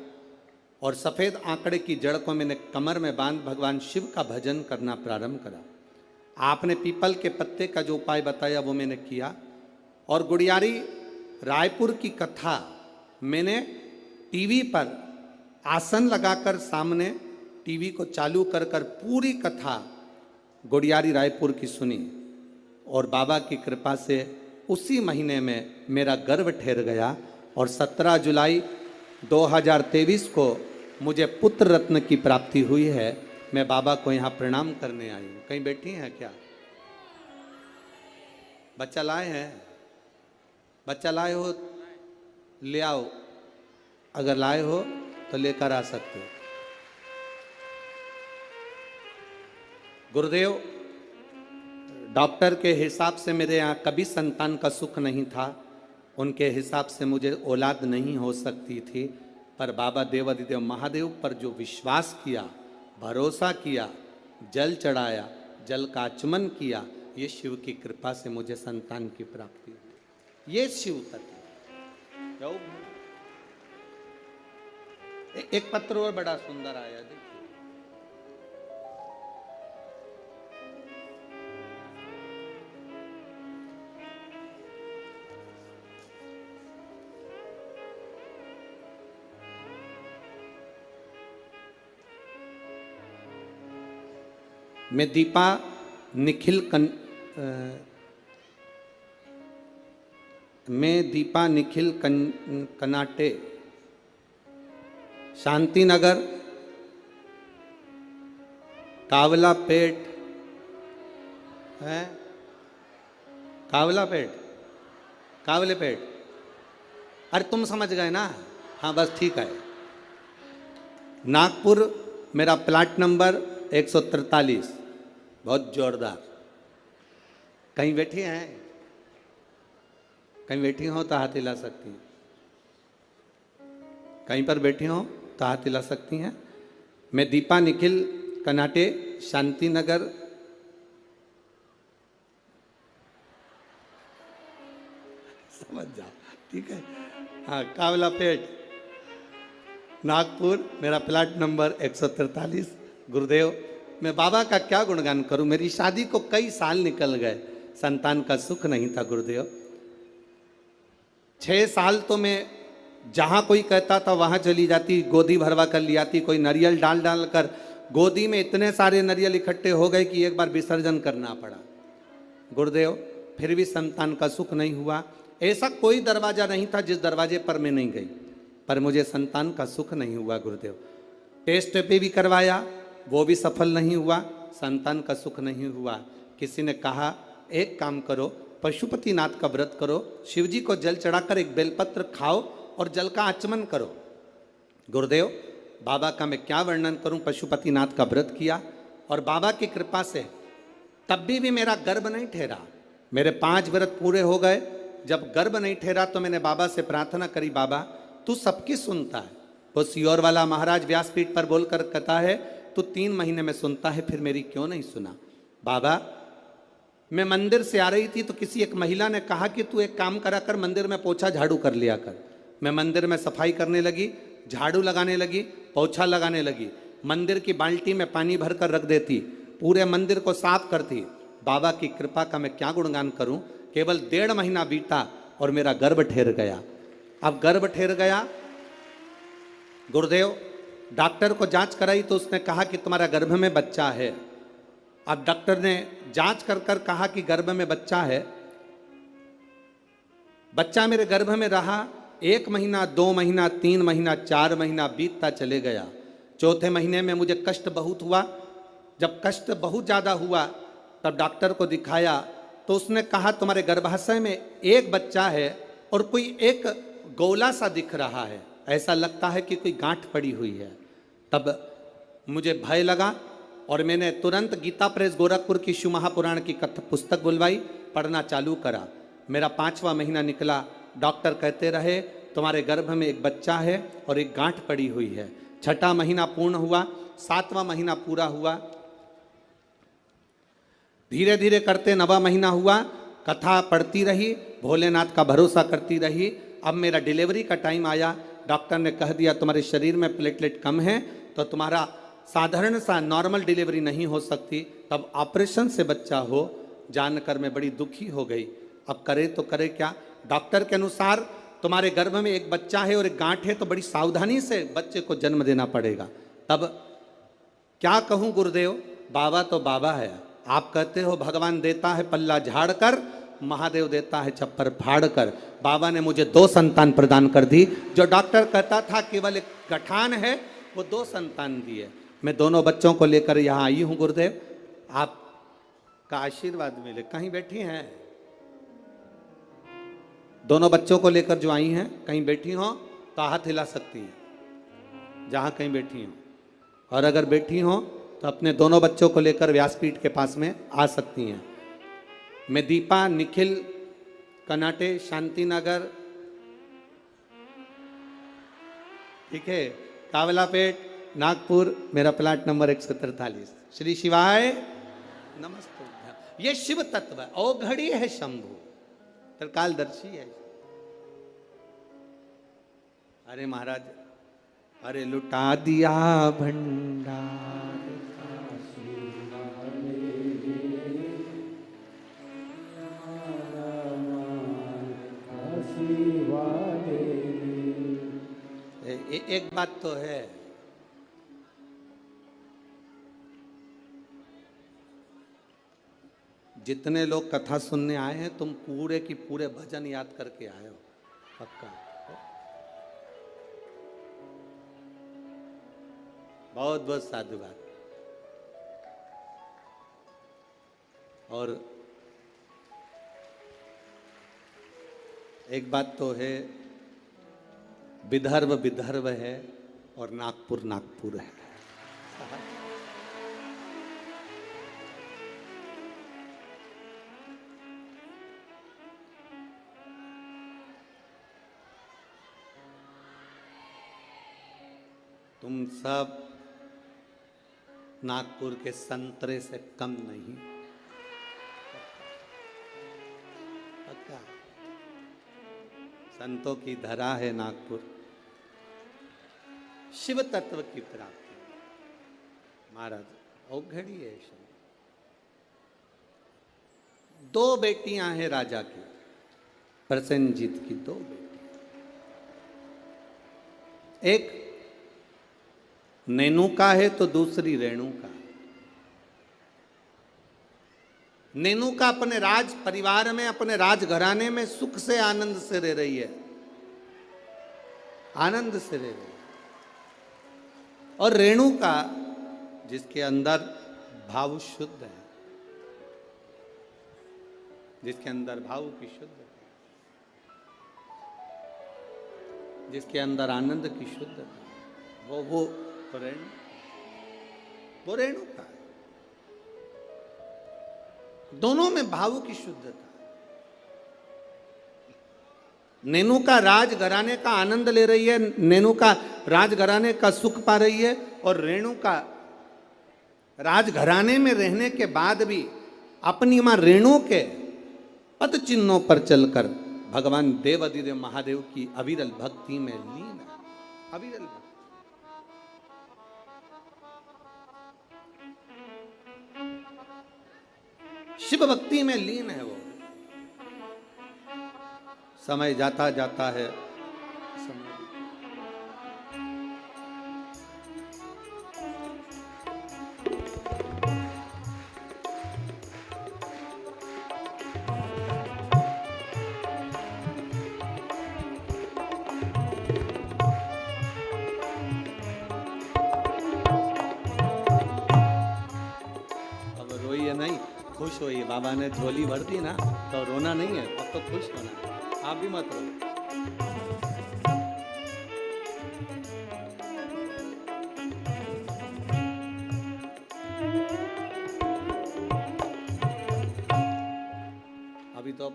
और सफ़ेद आंकड़े की जड़ को मैंने कमर में बांध भगवान शिव का भजन करना प्रारंभ करा। आपने पीपल के पत्ते का जो उपाय बताया वो मैंने किया। और गुड़ियारी रायपुर की कथा मैंने टीवी पर आसन लगाकर सामने टीवी को चालू कर कर पूरी कथा गुड़ियारी रायपुर की सुनी और बाबा की कृपा से उसी महीने में मेरा गर्भ ठहर गया और 17 जुलाई 2023 को मुझे पुत्र रत्न की प्राप्ति हुई है। मैं बाबा को यहाँ प्रणाम करने आई हूँ। कहीं बैठी हैं क्या? बच्चा लाए हैं? बच्चा लाए हो ले आओ, अगर लाए हो तो लेकर आ सकते हो। गुरुदेव, डॉक्टर के हिसाब से मेरे यहाँ कभी संतान का सुख नहीं था। उनके हिसाब से मुझे औलाद नहीं हो सकती थी, पर बाबा देवाधिदेव महादेव पर जो विश्वास किया, भरोसा किया, जल चढ़ाया, जल का आचमन किया, ये शिव की कृपा से मुझे संतान की प्राप्ति हुई। ये शिव तत्व। एक पत्र और बड़ा सुंदर आया, देखिए। मैं दीपा निखिल कनाटे, शांति नगर, कावला पेट है, कावला पेट, कावले पेट। अरे तुम समझ गए ना? हाँ बस ठीक है। नागपुर मेरा प्लाट नंबर 143। बहुत जोरदार। कहीं बैठी हैं? कहीं बैठी हो तो हाथ हिला सकती हैं। कहीं पर बैठी हो तो हाथ हिला सकती हैं। मैं दीपा निखिल कनाटे, शांति नगर, समझ जाओ, ठीक है। हाँ, कावला पेट, नागपुर, मेरा प्लाट नंबर 143। गुरुदेव, मैं बाबा का क्या गुणगान करूं? मेरी शादी को कई साल निकल गए, संतान का सुख नहीं था गुरुदेव। 6 साल तो मैं जहां कोई कहता था वहां चली जाती, गोदी भरवा कर ले आती। कोई नारियल डाल डाल कर गोदी में इतने सारे नारियल इकट्ठे हो गए कि एक बार विसर्जन करना पड़ा गुरुदेव। फिर भी संतान का सुख नहीं हुआ। ऐसा कोई दरवाजा नहीं था जिस दरवाजे पर मैं नहीं गई, पर मुझे संतान का सुख नहीं हुआ गुरुदेव। टेस्ट पे भी करवाया, वो भी सफल नहीं हुआ, संतान का सुख नहीं हुआ। किसी ने कहा एक काम करो, पशुपतिनाथ का व्रत करो, शिवजी को जल चढ़ाकर एक बेलपत्र खाओ और जल का आचमन करो। गुरुदेव, बाबा का मैं क्या वर्णन करूं। पशुपतिनाथ का व्रत किया और बाबा की कृपा से तब भी मेरा गर्भ नहीं ठहरा। मेरे 5 व्रत पूरे हो गए। जब गर्भ नहीं ठहरा तो मैंने बाबा से प्रार्थना करी, बाबा तू सबकी सुनता है। वो सियोर वाला महाराज व्यासपीठ पर बोलकर कहता है तू 3 महीने में सुनता है, फिर मेरी क्यों नहीं सुना? बाबा, मैं मंदिर से आ रही थी तो किसी एक महिला ने कहा कि तू एक काम करा कर, मंदिर में पोछा झाड़ू कर लिया कर। मैं मंदिर में सफाई करने लगी, झाड़ू लगाने लगी, पोछा लगाने लगी, मंदिर की बाल्टी में पानी भर कर रख देती, पूरे मंदिर को साफ करती। बाबा की कृपा का मैं क्या गुणगान करूं। केवल 1.5 महीना बीता और मेरा गर्भ ठहर गया। अब गर्भ ठहर गया गुरुदेव, डॉक्टर को जांच कराई तो उसने कहा कि तुम्हारा गर्भ में बच्चा है। अब डॉक्टर ने जांच कर कर कहा कि गर्भ में बच्चा है। बच्चा मेरे गर्भ में रहा। 1 महीना, 2 महीना, 3 महीना, 4 महीना बीतता चले गया। 4थे महीने में मुझे कष्ट बहुत हुआ। जब कष्ट बहुत ज़्यादा हुआ तब डॉक्टर को दिखाया तो उसने कहा तुम्हारे गर्भाशय में एक बच्चा है और कोई एक गोला सा दिख रहा है, ऐसा लगता है कि कोई गांठ पड़ी हुई है। तब मुझे भय लगा और मैंने तुरंत गीता प्रेस गोरखपुर की शिव महापुराण की पुस्तक बुलवाई, पढ़ना चालू करा। मेरा 5वां महीना निकला। डॉक्टर कहते रहे तुम्हारे गर्भ में एक बच्चा है और एक गांठ पड़ी हुई है। 6वां महीना पूर्ण हुआ, 7वां महीना पूरा हुआ, धीरे धीरे करते 9वां महीना हुआ। कथा पढ़ती रही, भोलेनाथ का भरोसा करती रही। अब मेरा डिलीवरी का टाइम आया। डॉक्टर ने कह दिया तुम्हारे शरीर में प्लेटलेट कम है तो तुम्हारा साधारण सा नॉर्मल डिलीवरी नहीं हो सकती, तब ऑपरेशन से बच्चा हो। जानकर मैं बड़ी दुखी हो गई। अब करे तो करे क्या। डॉक्टर के अनुसार तुम्हारे गर्भ में एक बच्चा है और एक गांठ है, तो बड़ी सावधानी से बच्चे को जन्म देना पड़ेगा। तब क्या कहूँ गुरुदेव, बाबा तो बाबा है। आप कहते हो भगवान देता है पल्ला झाड़ कर, महादेव देता है चप्पर फाड़ कर। बाबा ने मुझे 2 संतान प्रदान कर दी। जो डॉक्टर कहता था केवल एक गठान है, वो 2 संतान दिए। मैं दोनों बच्चों को लेकर यहाँ आई हूँ गुरुदेव, आपका आशीर्वाद मिले। कहीं बैठी हैं? दोनों बच्चों को लेकर जो आई हैं, कहीं बैठी हो तो हाथ हिला सकती हैं जहाँ कहीं बैठी हो, और अगर बैठी हो तो अपने दोनों बच्चों को लेकर व्यासपीठ के पास में आ सकती हैं। मैं दीपा, निखिल, कनाटे, शांतिनगर, ठीक है, कावलापेट, नागपुर, मेरा प्लाट नंबर 143। श्री शिवाय नमस्ते। ये शिव तत्व औघड़ी है, शंभु त्रिकालदर्शी है। अरे महाराज, अरे लुटा दिया भंडार, एक बात तो है, जितने लोग कथा सुनने आए हैं तुम पूरे की पूरे भजन याद करके आए हो, पक्का। बहुत बहुत साधुवाद। और एक बात तो है, विदर्भ विदर्भ है और नागपुर नागपुर है। तुम सब नागपुर के संतरे से कम नहीं, पक्का। संतों की धरा है नागपुर, शिव तत्व की प्राप्ति। महाराज औघड़ी है। 2 बेटियां हैं राजा की, प्रसेनजीत की 2 बेटियां। एक नेनुका है तो दूसरी रेणुका। नेनुका अपने राज परिवार में, अपने राजघराने में सुख से आनंद से रह रही है, आनंद से रह रही है। और रेणुका जिसके अंदर भाव शुद्ध है, जिसके अंदर भाव की शुद्ध है, जिसके अंदर आनंद की शुद्ध है, वो रेणुका है। दोनों में भाव की शुद्धता। नेनुका राजघराने का आनंद ले रही है, नेनुका राजघराने का सुख पा रही है, और रेणुका राजघराने में रहने के बाद भी अपनी मां रेणु के पद चिन्हों पर चलकर भगवान देवाधिदेव महादेव की अविरल भक्ति में लीन है। अविरल भक्ति, शिव भक्ति में लीन है वो। समय जाता जाता है, खुश होइए, बाबा ने झोली भर दी ना, तो रोना नहीं है, अब तो खुश होना है। आप भी मत रो। अभी तो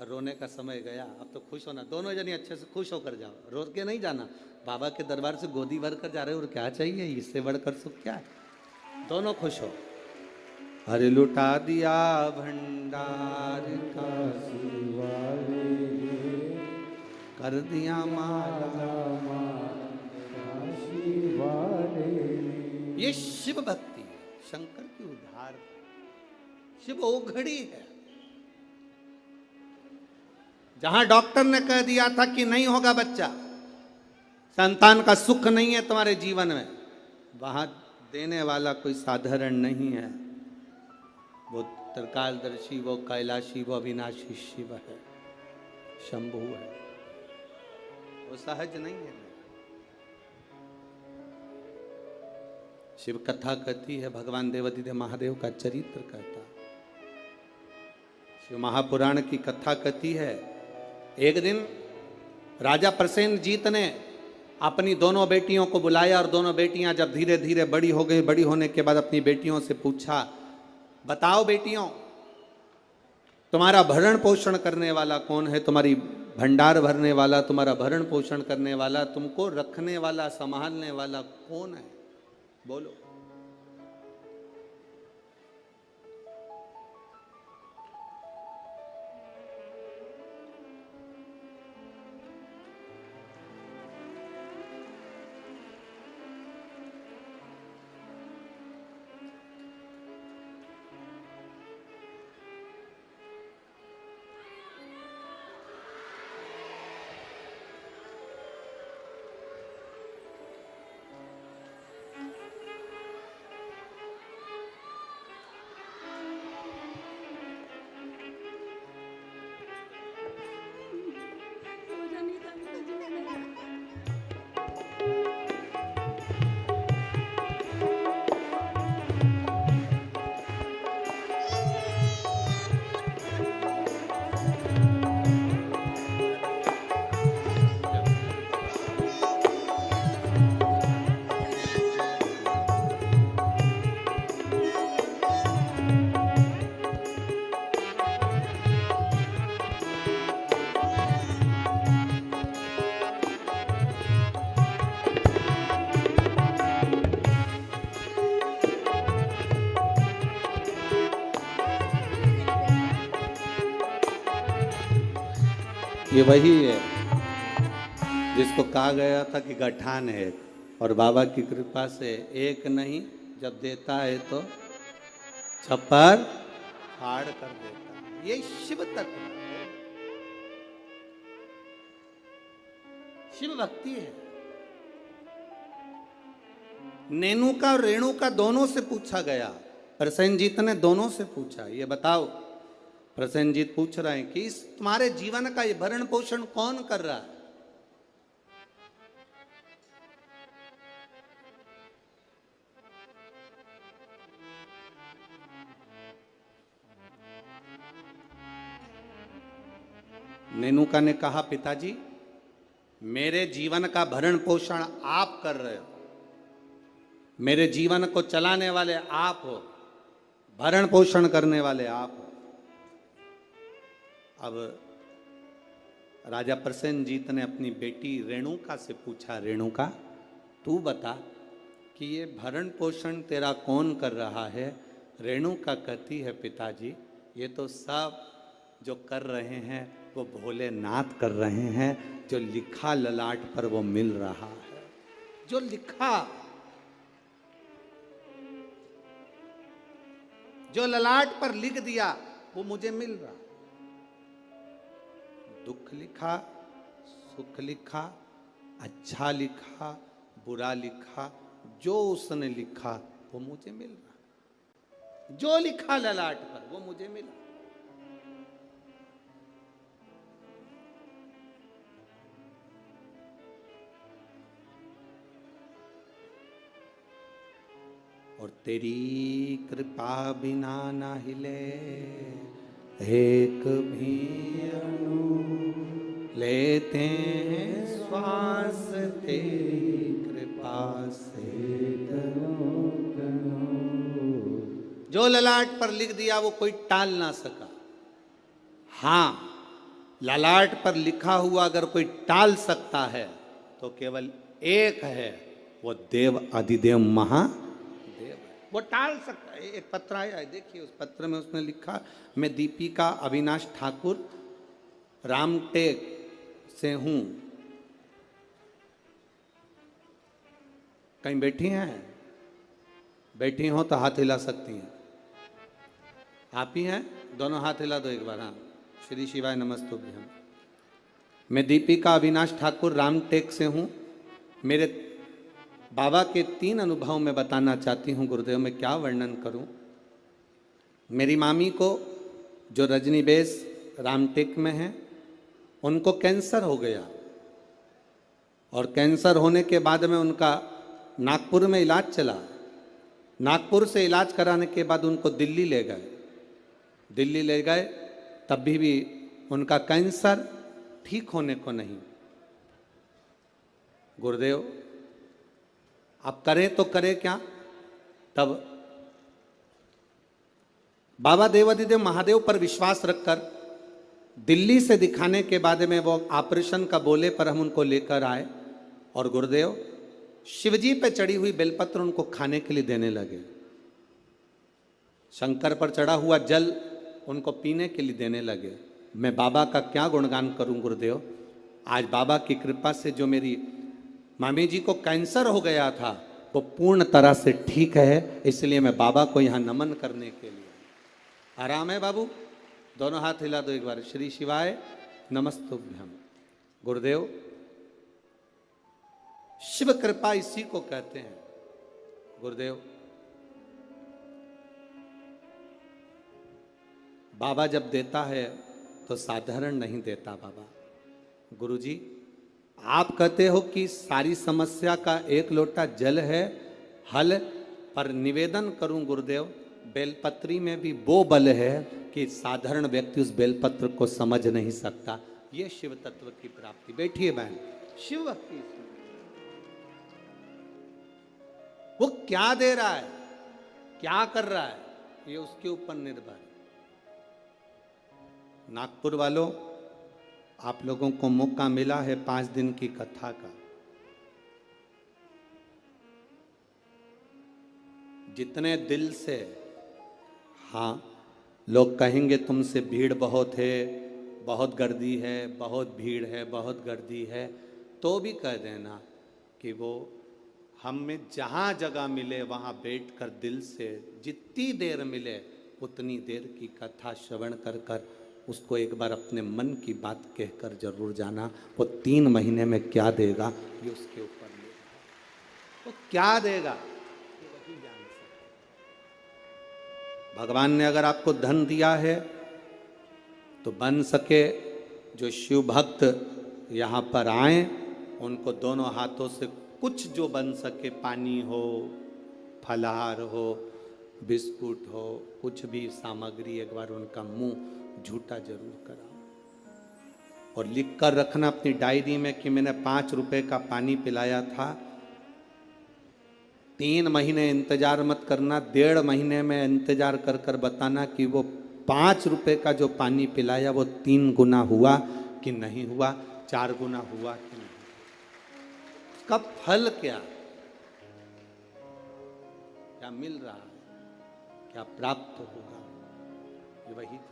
रोने का समय गया, अब तो खुश होना। दोनों जने अच्छे से खुश होकर जाओ, रो के नहीं जाना। बाबा के दरबार से गोदी भर कर जा रहे हो, और क्या चाहिए, इससे बढ़कर सुख क्या है। दोनों खुश हो। अरे लुटा दिया भंडार का, कर दिया माला। ये शिव भक्ति है, शंकर की उद्धार। शिव ओघड़ी है। जहां डॉक्टर ने कह दिया था कि नहीं होगा बच्चा, संतान का सुख नहीं है तुम्हारे जीवन में, वहां देने वाला कोई साधारण नहीं है। वो त्रिकालदर्शी, वो कैलाशी, वो अविनाशी शिव है, शंभु है। वो सहज नहीं है। शिव कथा कहती है, भगवान देवादिदेव महादेव का चरित्र कहता। शिव महापुराण की कथा कहती है, एक दिन राजा प्रसेनजीत ने अपनी दोनों बेटियों को बुलाया, और दोनों बेटियां जब धीरे धीरे बड़ी हो गई, बड़ी होने के बाद अपनी बेटियों से पूछा, बताओ बेटियों, तुम्हारा भरण पोषण करने वाला कौन है, तुम्हारी भंडार भरने वाला, तुम्हारा भरण पोषण करने वाला, तुमको रखने वाला, संभालने वाला कौन है, बोलो। ये वही है जिसको कहा गया था कि गठान है, और बाबा की कृपा से एक नहीं, जब देता है तो छप्पर फाड़ कर देता है। ये शिव तत्व है, शिव भक्ति है। नेनुका और रेणुका दोनों से पूछा गया, प्रसेनजीत ने दोनों से पूछा, ये बताओ। प्रसेनजीत पूछ रहे हैं कि इस तुम्हारे जीवन का ये भरण पोषण कौन कर रहा है। नेनुका ने कहा, पिताजी मेरे जीवन का भरण पोषण आप कर रहे हो, मेरे जीवन को चलाने वाले आप हो, भरण पोषण करने वाले आप हो। अब राजा प्रसेनजीत ने अपनी बेटी रेणुका से पूछा, रेणुका तू बता कि ये भरण पोषण तेरा कौन कर रहा है। रेणुका कहती है, पिताजी ये तो सब जो कर रहे हैं वो भोलेनाथ कर रहे हैं, जो लिखा ललाट पर वो मिल रहा है, जो लिखा, जो ललाट पर लिख दिया वो मुझे मिल रहा। दुख लिखा, सुख लिखा, अच्छा लिखा, बुरा लिखा, जो उसने लिखा वो मुझे मिल रहा। जो लिखा ललाट पर वो मुझे मिला। और तेरी कृपा बिना न हिले एक भी अणु, लेते हैं श्वास तेरी कृपा से। जो ललाट पर लिख दिया वो कोई टाल ना सका। हां, ललाट पर लिखा हुआ अगर कोई टाल सकता है तो केवल एक है, वो देव अधिदेव महादेव है, वो टाल सकता है। एक पत्र आया है, देखिए उस पत्र में उसने लिखा, मैं दीपिका अविनाश ठाकुर रामटेक से हूं। कहीं बैठी हैं? बैठी हो तो हाथ हिला सकती हैं। आप ही हैं? दोनों हाथ हिला दो एक बार। हाँ, श्री शिवाय नमस्तुभ्यम। मैं दीपिका अविनाश ठाकुर रामटेक से हूँ। मेरे बाबा के 3 अनुभव मैं बताना चाहती हूँ गुरुदेव, मैं क्या वर्णन करूँ। मेरी मामी को जो रजनीबेस रामटेक में है, उनको कैंसर हो गया और कैंसर होने के बाद में उनका नागपुर में इलाज चला। नागपुर से इलाज कराने के बाद उनको दिल्ली ले गए। दिल्ली ले गए तब भी उनका कैंसर ठीक होने को नहीं। गुरुदेव आप करें तो करें क्या। तब बाबा देवाधिदेव महादेव पर विश्वास रखकर दिल्ली से दिखाने के बाद में वो ऑपरेशन का बोले पर हम उनको लेकर आए और गुरुदेव शिवजी पे चढ़ी हुई बेलपत्र उनको खाने के लिए देने लगे। शंकर पर चढ़ा हुआ जल उनको पीने के लिए देने लगे। मैं बाबा का क्या गुणगान करूं गुरुदेव। आज बाबा की कृपा से जो मेरी मामी जी को कैंसर हो गया था वो पूर्ण तरह से ठीक है, इसलिए मैं बाबा को यहाँ नमन करने के लिए। आराम है बाबू? दोनों हाथ हिला दो एक बार। श्री शिवाय नमस्तुभ्यम। गुरुदेव शिव कृपा इसी को कहते हैं। गुरुदेव बाबा जब देता है तो साधारण नहीं देता बाबा। गुरुजी आप कहते हो कि सारी समस्या का एक लोटा जल है हल, पर निवेदन करूं गुरुदेव बेलपत्री में भी वो बल है कि साधारण व्यक्ति उस बेलपत्र को समझ नहीं सकता। ये शिव तत्व की प्राप्ति। बैठिए बहन। शिव भक्ति वो क्या दे रहा है, क्या कर रहा है, ये उसके ऊपर निर्भर है। नागपुर वालों, आप लोगों को मौका मिला है 5 दिन की कथा का। जितने दिल से, हाँ लोग कहेंगे तुमसे भीड़ बहुत है, बहुत गर्दी है, बहुत भीड़ है, बहुत गर्दी है, तो भी कह देना कि वो हमें जहाँ जगह मिले वहाँ बैठकर दिल से जितनी देर मिले उतनी देर की कथा श्रवण कर कर उसको एक बार अपने मन की बात कहकर जरूर जाना। वो 3 महीने में क्या देगा ये उसके ऊपर निर्भर। वो क्या देगा ये वही जान सकता। भगवान ने अगर आपको धन दिया है तो बन सके जो शिव भक्त यहाँ पर आए उनको दोनों हाथों से कुछ जो बन सके, पानी हो, फलाहार हो, बिस्कुट हो, कुछ भी सामग्री एक बार उनका मुंह झूठा जरूर कराओ और लिख कर रखना अपनी डायरी में कि मैंने 5 रुपए का पानी पिलाया था। 3 महीने इंतजार मत करना, 1.5 महीने में इंतजार कर कर बताना कि वो 5 रुपए का जो पानी पिलाया वो 3 गुना हुआ कि नहीं हुआ, 4 गुना हुआ कि नहीं। उसका फल क्या, क्या मिल रहा है, क्या प्राप्त होगा, ये वही था।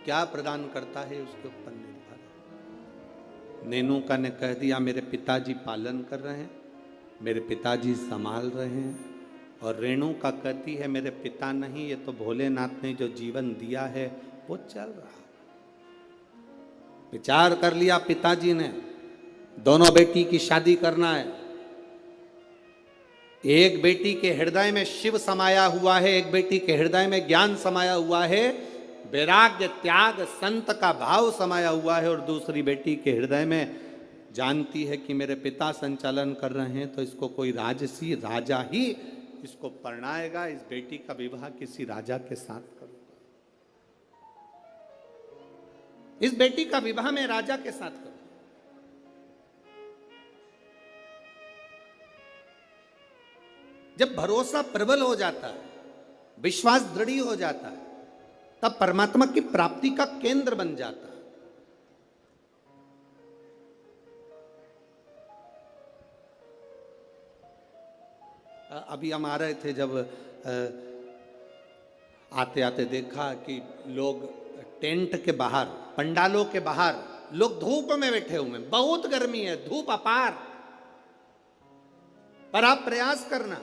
क्या प्रदान करता है उसके ऊपर निर्भर है। नेनुका ने कह दिया मेरे पिताजी पालन कर रहे हैं, मेरे पिताजी संभाल रहे हैं, और रेणुका कहती है मेरे पिता नहीं, ये तो भोलेनाथ ने जो जीवन दिया है वो चल रहा। विचार कर लिया पिताजी ने, दोनों बेटी की शादी करना है। एक बेटी के हृदय में शिव समाया हुआ है, एक बेटी के हृदय में ज्ञान समाया हुआ है। वैराग्य त्याग संत का भाव समाया हुआ है और दूसरी बेटी के हृदय में जानती है कि मेरे पिता संचालन कर रहे हैं तो इसको कोई राजसी राजा ही इसको परणाएगा, इस बेटी का विवाह किसी राजा के साथ करूंगा, इस बेटी का विवाह मैं राजा के साथ करूंगा। जब भरोसा प्रबल हो जाता है, विश्वास दृढ़ हो जाता है, तब परमात्मा की प्राप्ति का केंद्र बन जाता है। अभी हम आ रहे थे, जब आते आते देखा कि लोग टेंट के बाहर, पंडालों के बाहर लोग धूप में बैठे हुए हैं। बहुत गर्मी है, धूप अपार, पर आप प्रयास करना।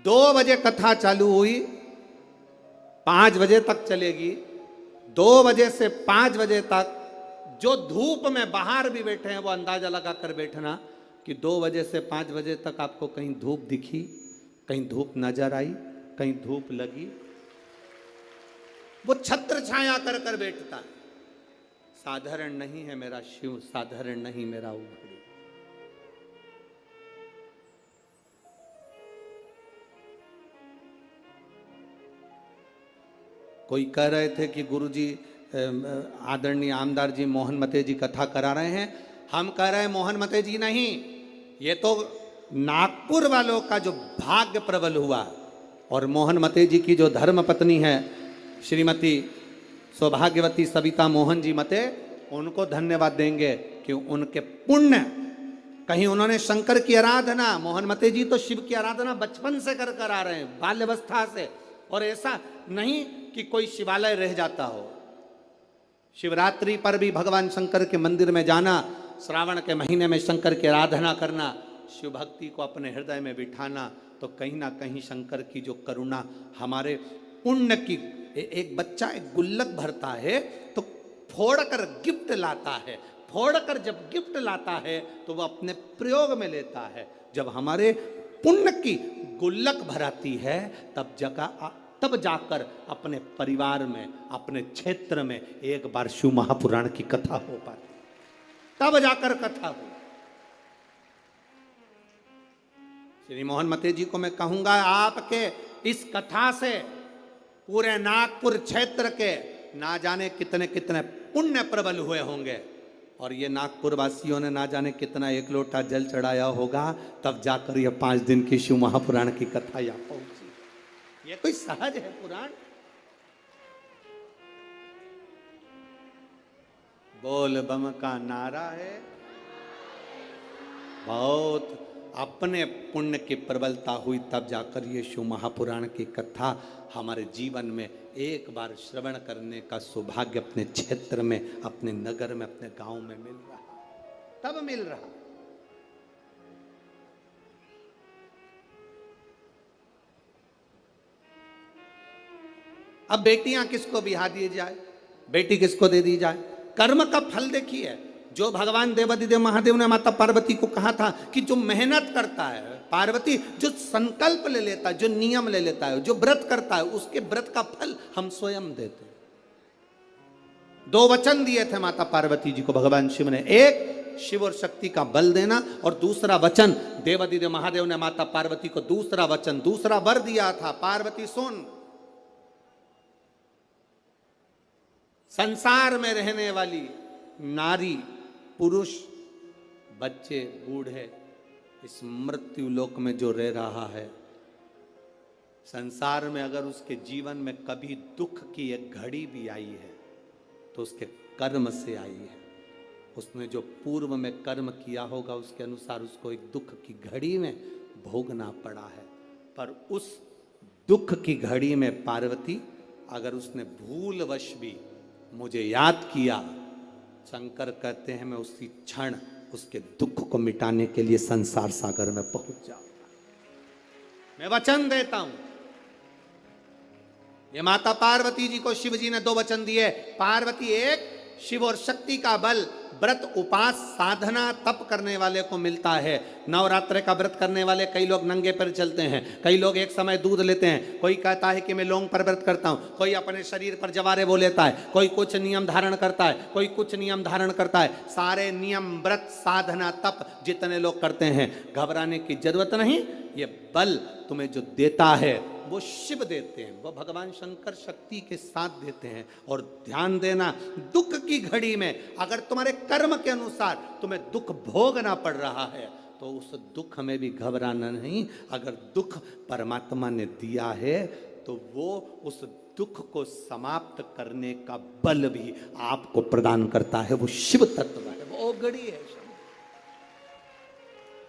2 बजे कथा चालू हुई, 5 बजे तक चलेगी। 2 बजे से 5 बजे तक जो धूप में बाहर भी बैठे हैं वो अंदाजा लगा कर बैठना कि 2 बजे से 5 बजे तक आपको कहीं धूप दिखी, कहीं धूप नजर आई, कहीं धूप लगी। वो छत्र छाया कर कर बैठता है। साधारण नहीं है मेरा शिव, साधारण नहीं मेरा उघड़ी। कोई कह रहे थे कि गुरुजी, आदरणीय आमदार जी मोहन मते जी कथा करा रहे हैं। हम कह रहे हैं मोहन मते जी नहीं, ये तो नागपुर वालों का जो भाग्य प्रबल हुआ, और मोहन मते जी की जो धर्म पत्नी है श्रीमती सौभाग्यवती सविता मोहन जी मते, उनको धन्यवाद देंगे कि उनके पुण्य, कहीं उन्होंने शंकर की आराधना, मोहन मते जी तो शिव की आराधना बचपन से कर कर आ रहे हैं, बाल्यावस्था से। और ऐसा नहीं कि कोई शिवालय रह जाता हो। शिवरात्रि पर भी भगवान शंकर के मंदिर में जाना, श्रावण के महीने में शंकर की आराधना करना, शिव भक्ति को अपने हृदय में बिठाना, तो कहीं ना कहीं शंकर की जो करुणा हमारे पुण्य की। एक बच्चा एक गुल्लक भरता है तो फोड़कर गिफ्ट लाता है, फोड़कर जब गिफ्ट लाता है तो वह अपने प्रयोग में लेता है। जब हमारे पुण्य की गुल्लक भराती है तब जाकर अपने परिवार में, अपने क्षेत्र में एक बार शिव महापुराण की कथा हो पाती, तब जाकर कथा हो। श्री मोहन मते जी को मैं कहूंगा, आपके इस कथा से पूरे नागपुर क्षेत्र के ना जाने कितने कितने पुण्य प्रबल हुए होंगे, और ये नागपुर वासियों ने ना जाने कितना 1 लोटा जल चढ़ाया होगा, तब जाकर ये 5 दिन की शिव महापुराण की कथा यहाँ पहुंची। ये कोई सहज है पुराण? बोल बम का नारा है। बहुत अपने पुण्य की प्रबलता हुई, तब जाकर ये शिव महापुराण की कथा हमारे जीवन में एक बार श्रवण करने का सौभाग्य अपने क्षेत्र में, अपने नगर में, अपने गांव में मिल रहा, तब मिल रहा। अब बेटियां किसको बिहा दी जाए, बेटी किसको दे दी जाए? कर्म का फल देखिए। जो भगवान देवादिदेव महादेव ने माता पार्वती को कहा था कि जो मेहनत करता है, पार्वती जो संकल्प ले लेता है, जो नियम ले लेता है, जो व्रत करता है, उसके व्रत का फल हम स्वयं देते हैं। 2 वचन दिए थे माता पार्वती जी को भगवान शिव ने, एक शिव और शक्ति का बल देना, और दूसरा वचन देवादिदेव महादेव ने माता पार्वती को दूसरा वचन, दूसरा वर दिया था, पार्वती सुन, संसार में रहने वाली नारी, पुरुष, बच्चे, बूढ़े, इस मृत्यु लोक में जो रह रहा है, संसार में अगर उसके जीवन में कभी दुख की एक घड़ी भी आई है तो उसके कर्म से आई है। उसने जो पूर्व में कर्म किया होगा उसके अनुसार उसको एक दुख की घड़ी में भोगना पड़ा है। पर उस दुख की घड़ी में पार्वती, अगर उसने भूलवश भी मुझे याद किया, शंकर कहते हैं मैं उसी क्षण उसके दुख को मिटाने के लिए संसार सागर में पहुंच जाऊंगा। मैं वचन देता हूं। ये माता पार्वती जी को शिव जी ने 2 वचन दिए। पार्वती, एक शिव और शक्ति का बल व्रत उपास साधना तप करने वाले को मिलता है। नवरात्र का व्रत करने वाले कई लोग नंगे पैर चलते हैं, कई लोग एक समय दूध लेते हैं, कोई कहता है कि मैं लौंग पर व्रत करता हूं, कोई अपने शरीर पर जवारे वो लेता है, कोई कुछ नियम धारण करता है, कोई कुछ नियम धारण करता है। सारे नियम व्रत साधना तप जितने लोग करते हैं, घबराने की जरूरत नहीं। ये बल तुम्हें जो देता है वो शिव देते हैं, वो भगवान शंकर शक्ति के साथ देते हैं। और ध्यान देना, दुख की घड़ी में अगर तुम्हारे कर्म के अनुसार तुम्हें दुख भोगना पड़ रहा है तो उस दुख में भी घबराना नहीं। अगर दुख परमात्मा ने दिया है तो वो उस दुख को समाप्त करने का बल भी आपको प्रदान करता है। वो शिव तत्व है, वो ओघड़ी है,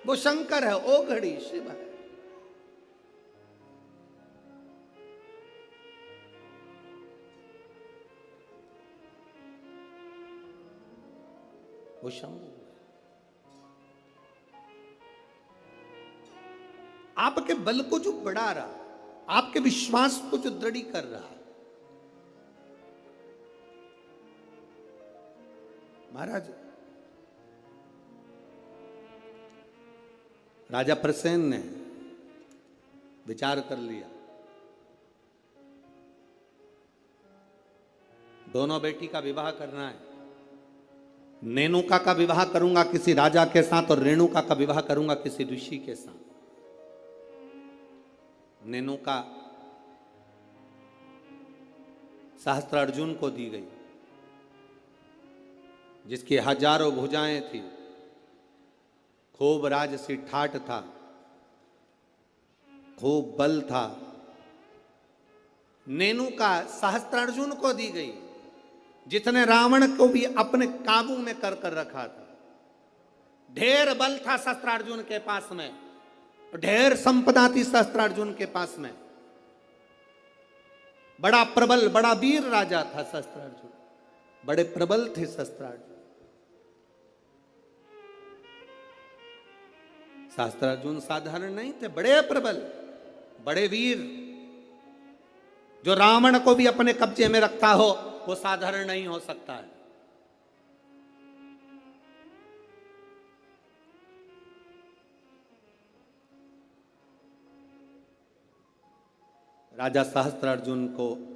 वो शंकर है, ओघड़ी शिव है। वो शंभु आपके बल को जो बढ़ा रहा, आपके विश्वास को जो दृढ़ कर रहा। महाराज राजा प्रसेन ने विचार कर लिया, दोनों बेटी का विवाह करना है। नेनुका का विवाह करूंगा किसी राजा के साथ और रेणुका का विवाह करूंगा किसी ऋषि के साथ। नेनुका सहस्त्रार्जुन को दी गई, जिसकी हजारों भुजाएं थी, खूब राजसी ठाट था, खूब बल था। नेनुका सहस्त्रार्जुन को दी गई, जितने रावण को भी अपने काबू में कर रखा था। ढेर बल था सहस्त्रार्जुन के पास में, ढेर संपदा थी सहस्त्रार्जुन के पास में। बड़ा प्रबल, बड़ा वीर राजा था सहस्त्रार्जुन, बड़े प्रबल थे सहस्त्रार्जुन। सहस्त्रार्जुन साधारण नहीं थे, बड़े प्रबल, बड़े वीर। जो रावण को भी अपने कब्जे में रखता हो वो साधारण नहीं हो सकता है। राजा सहस्त्रार्जुन को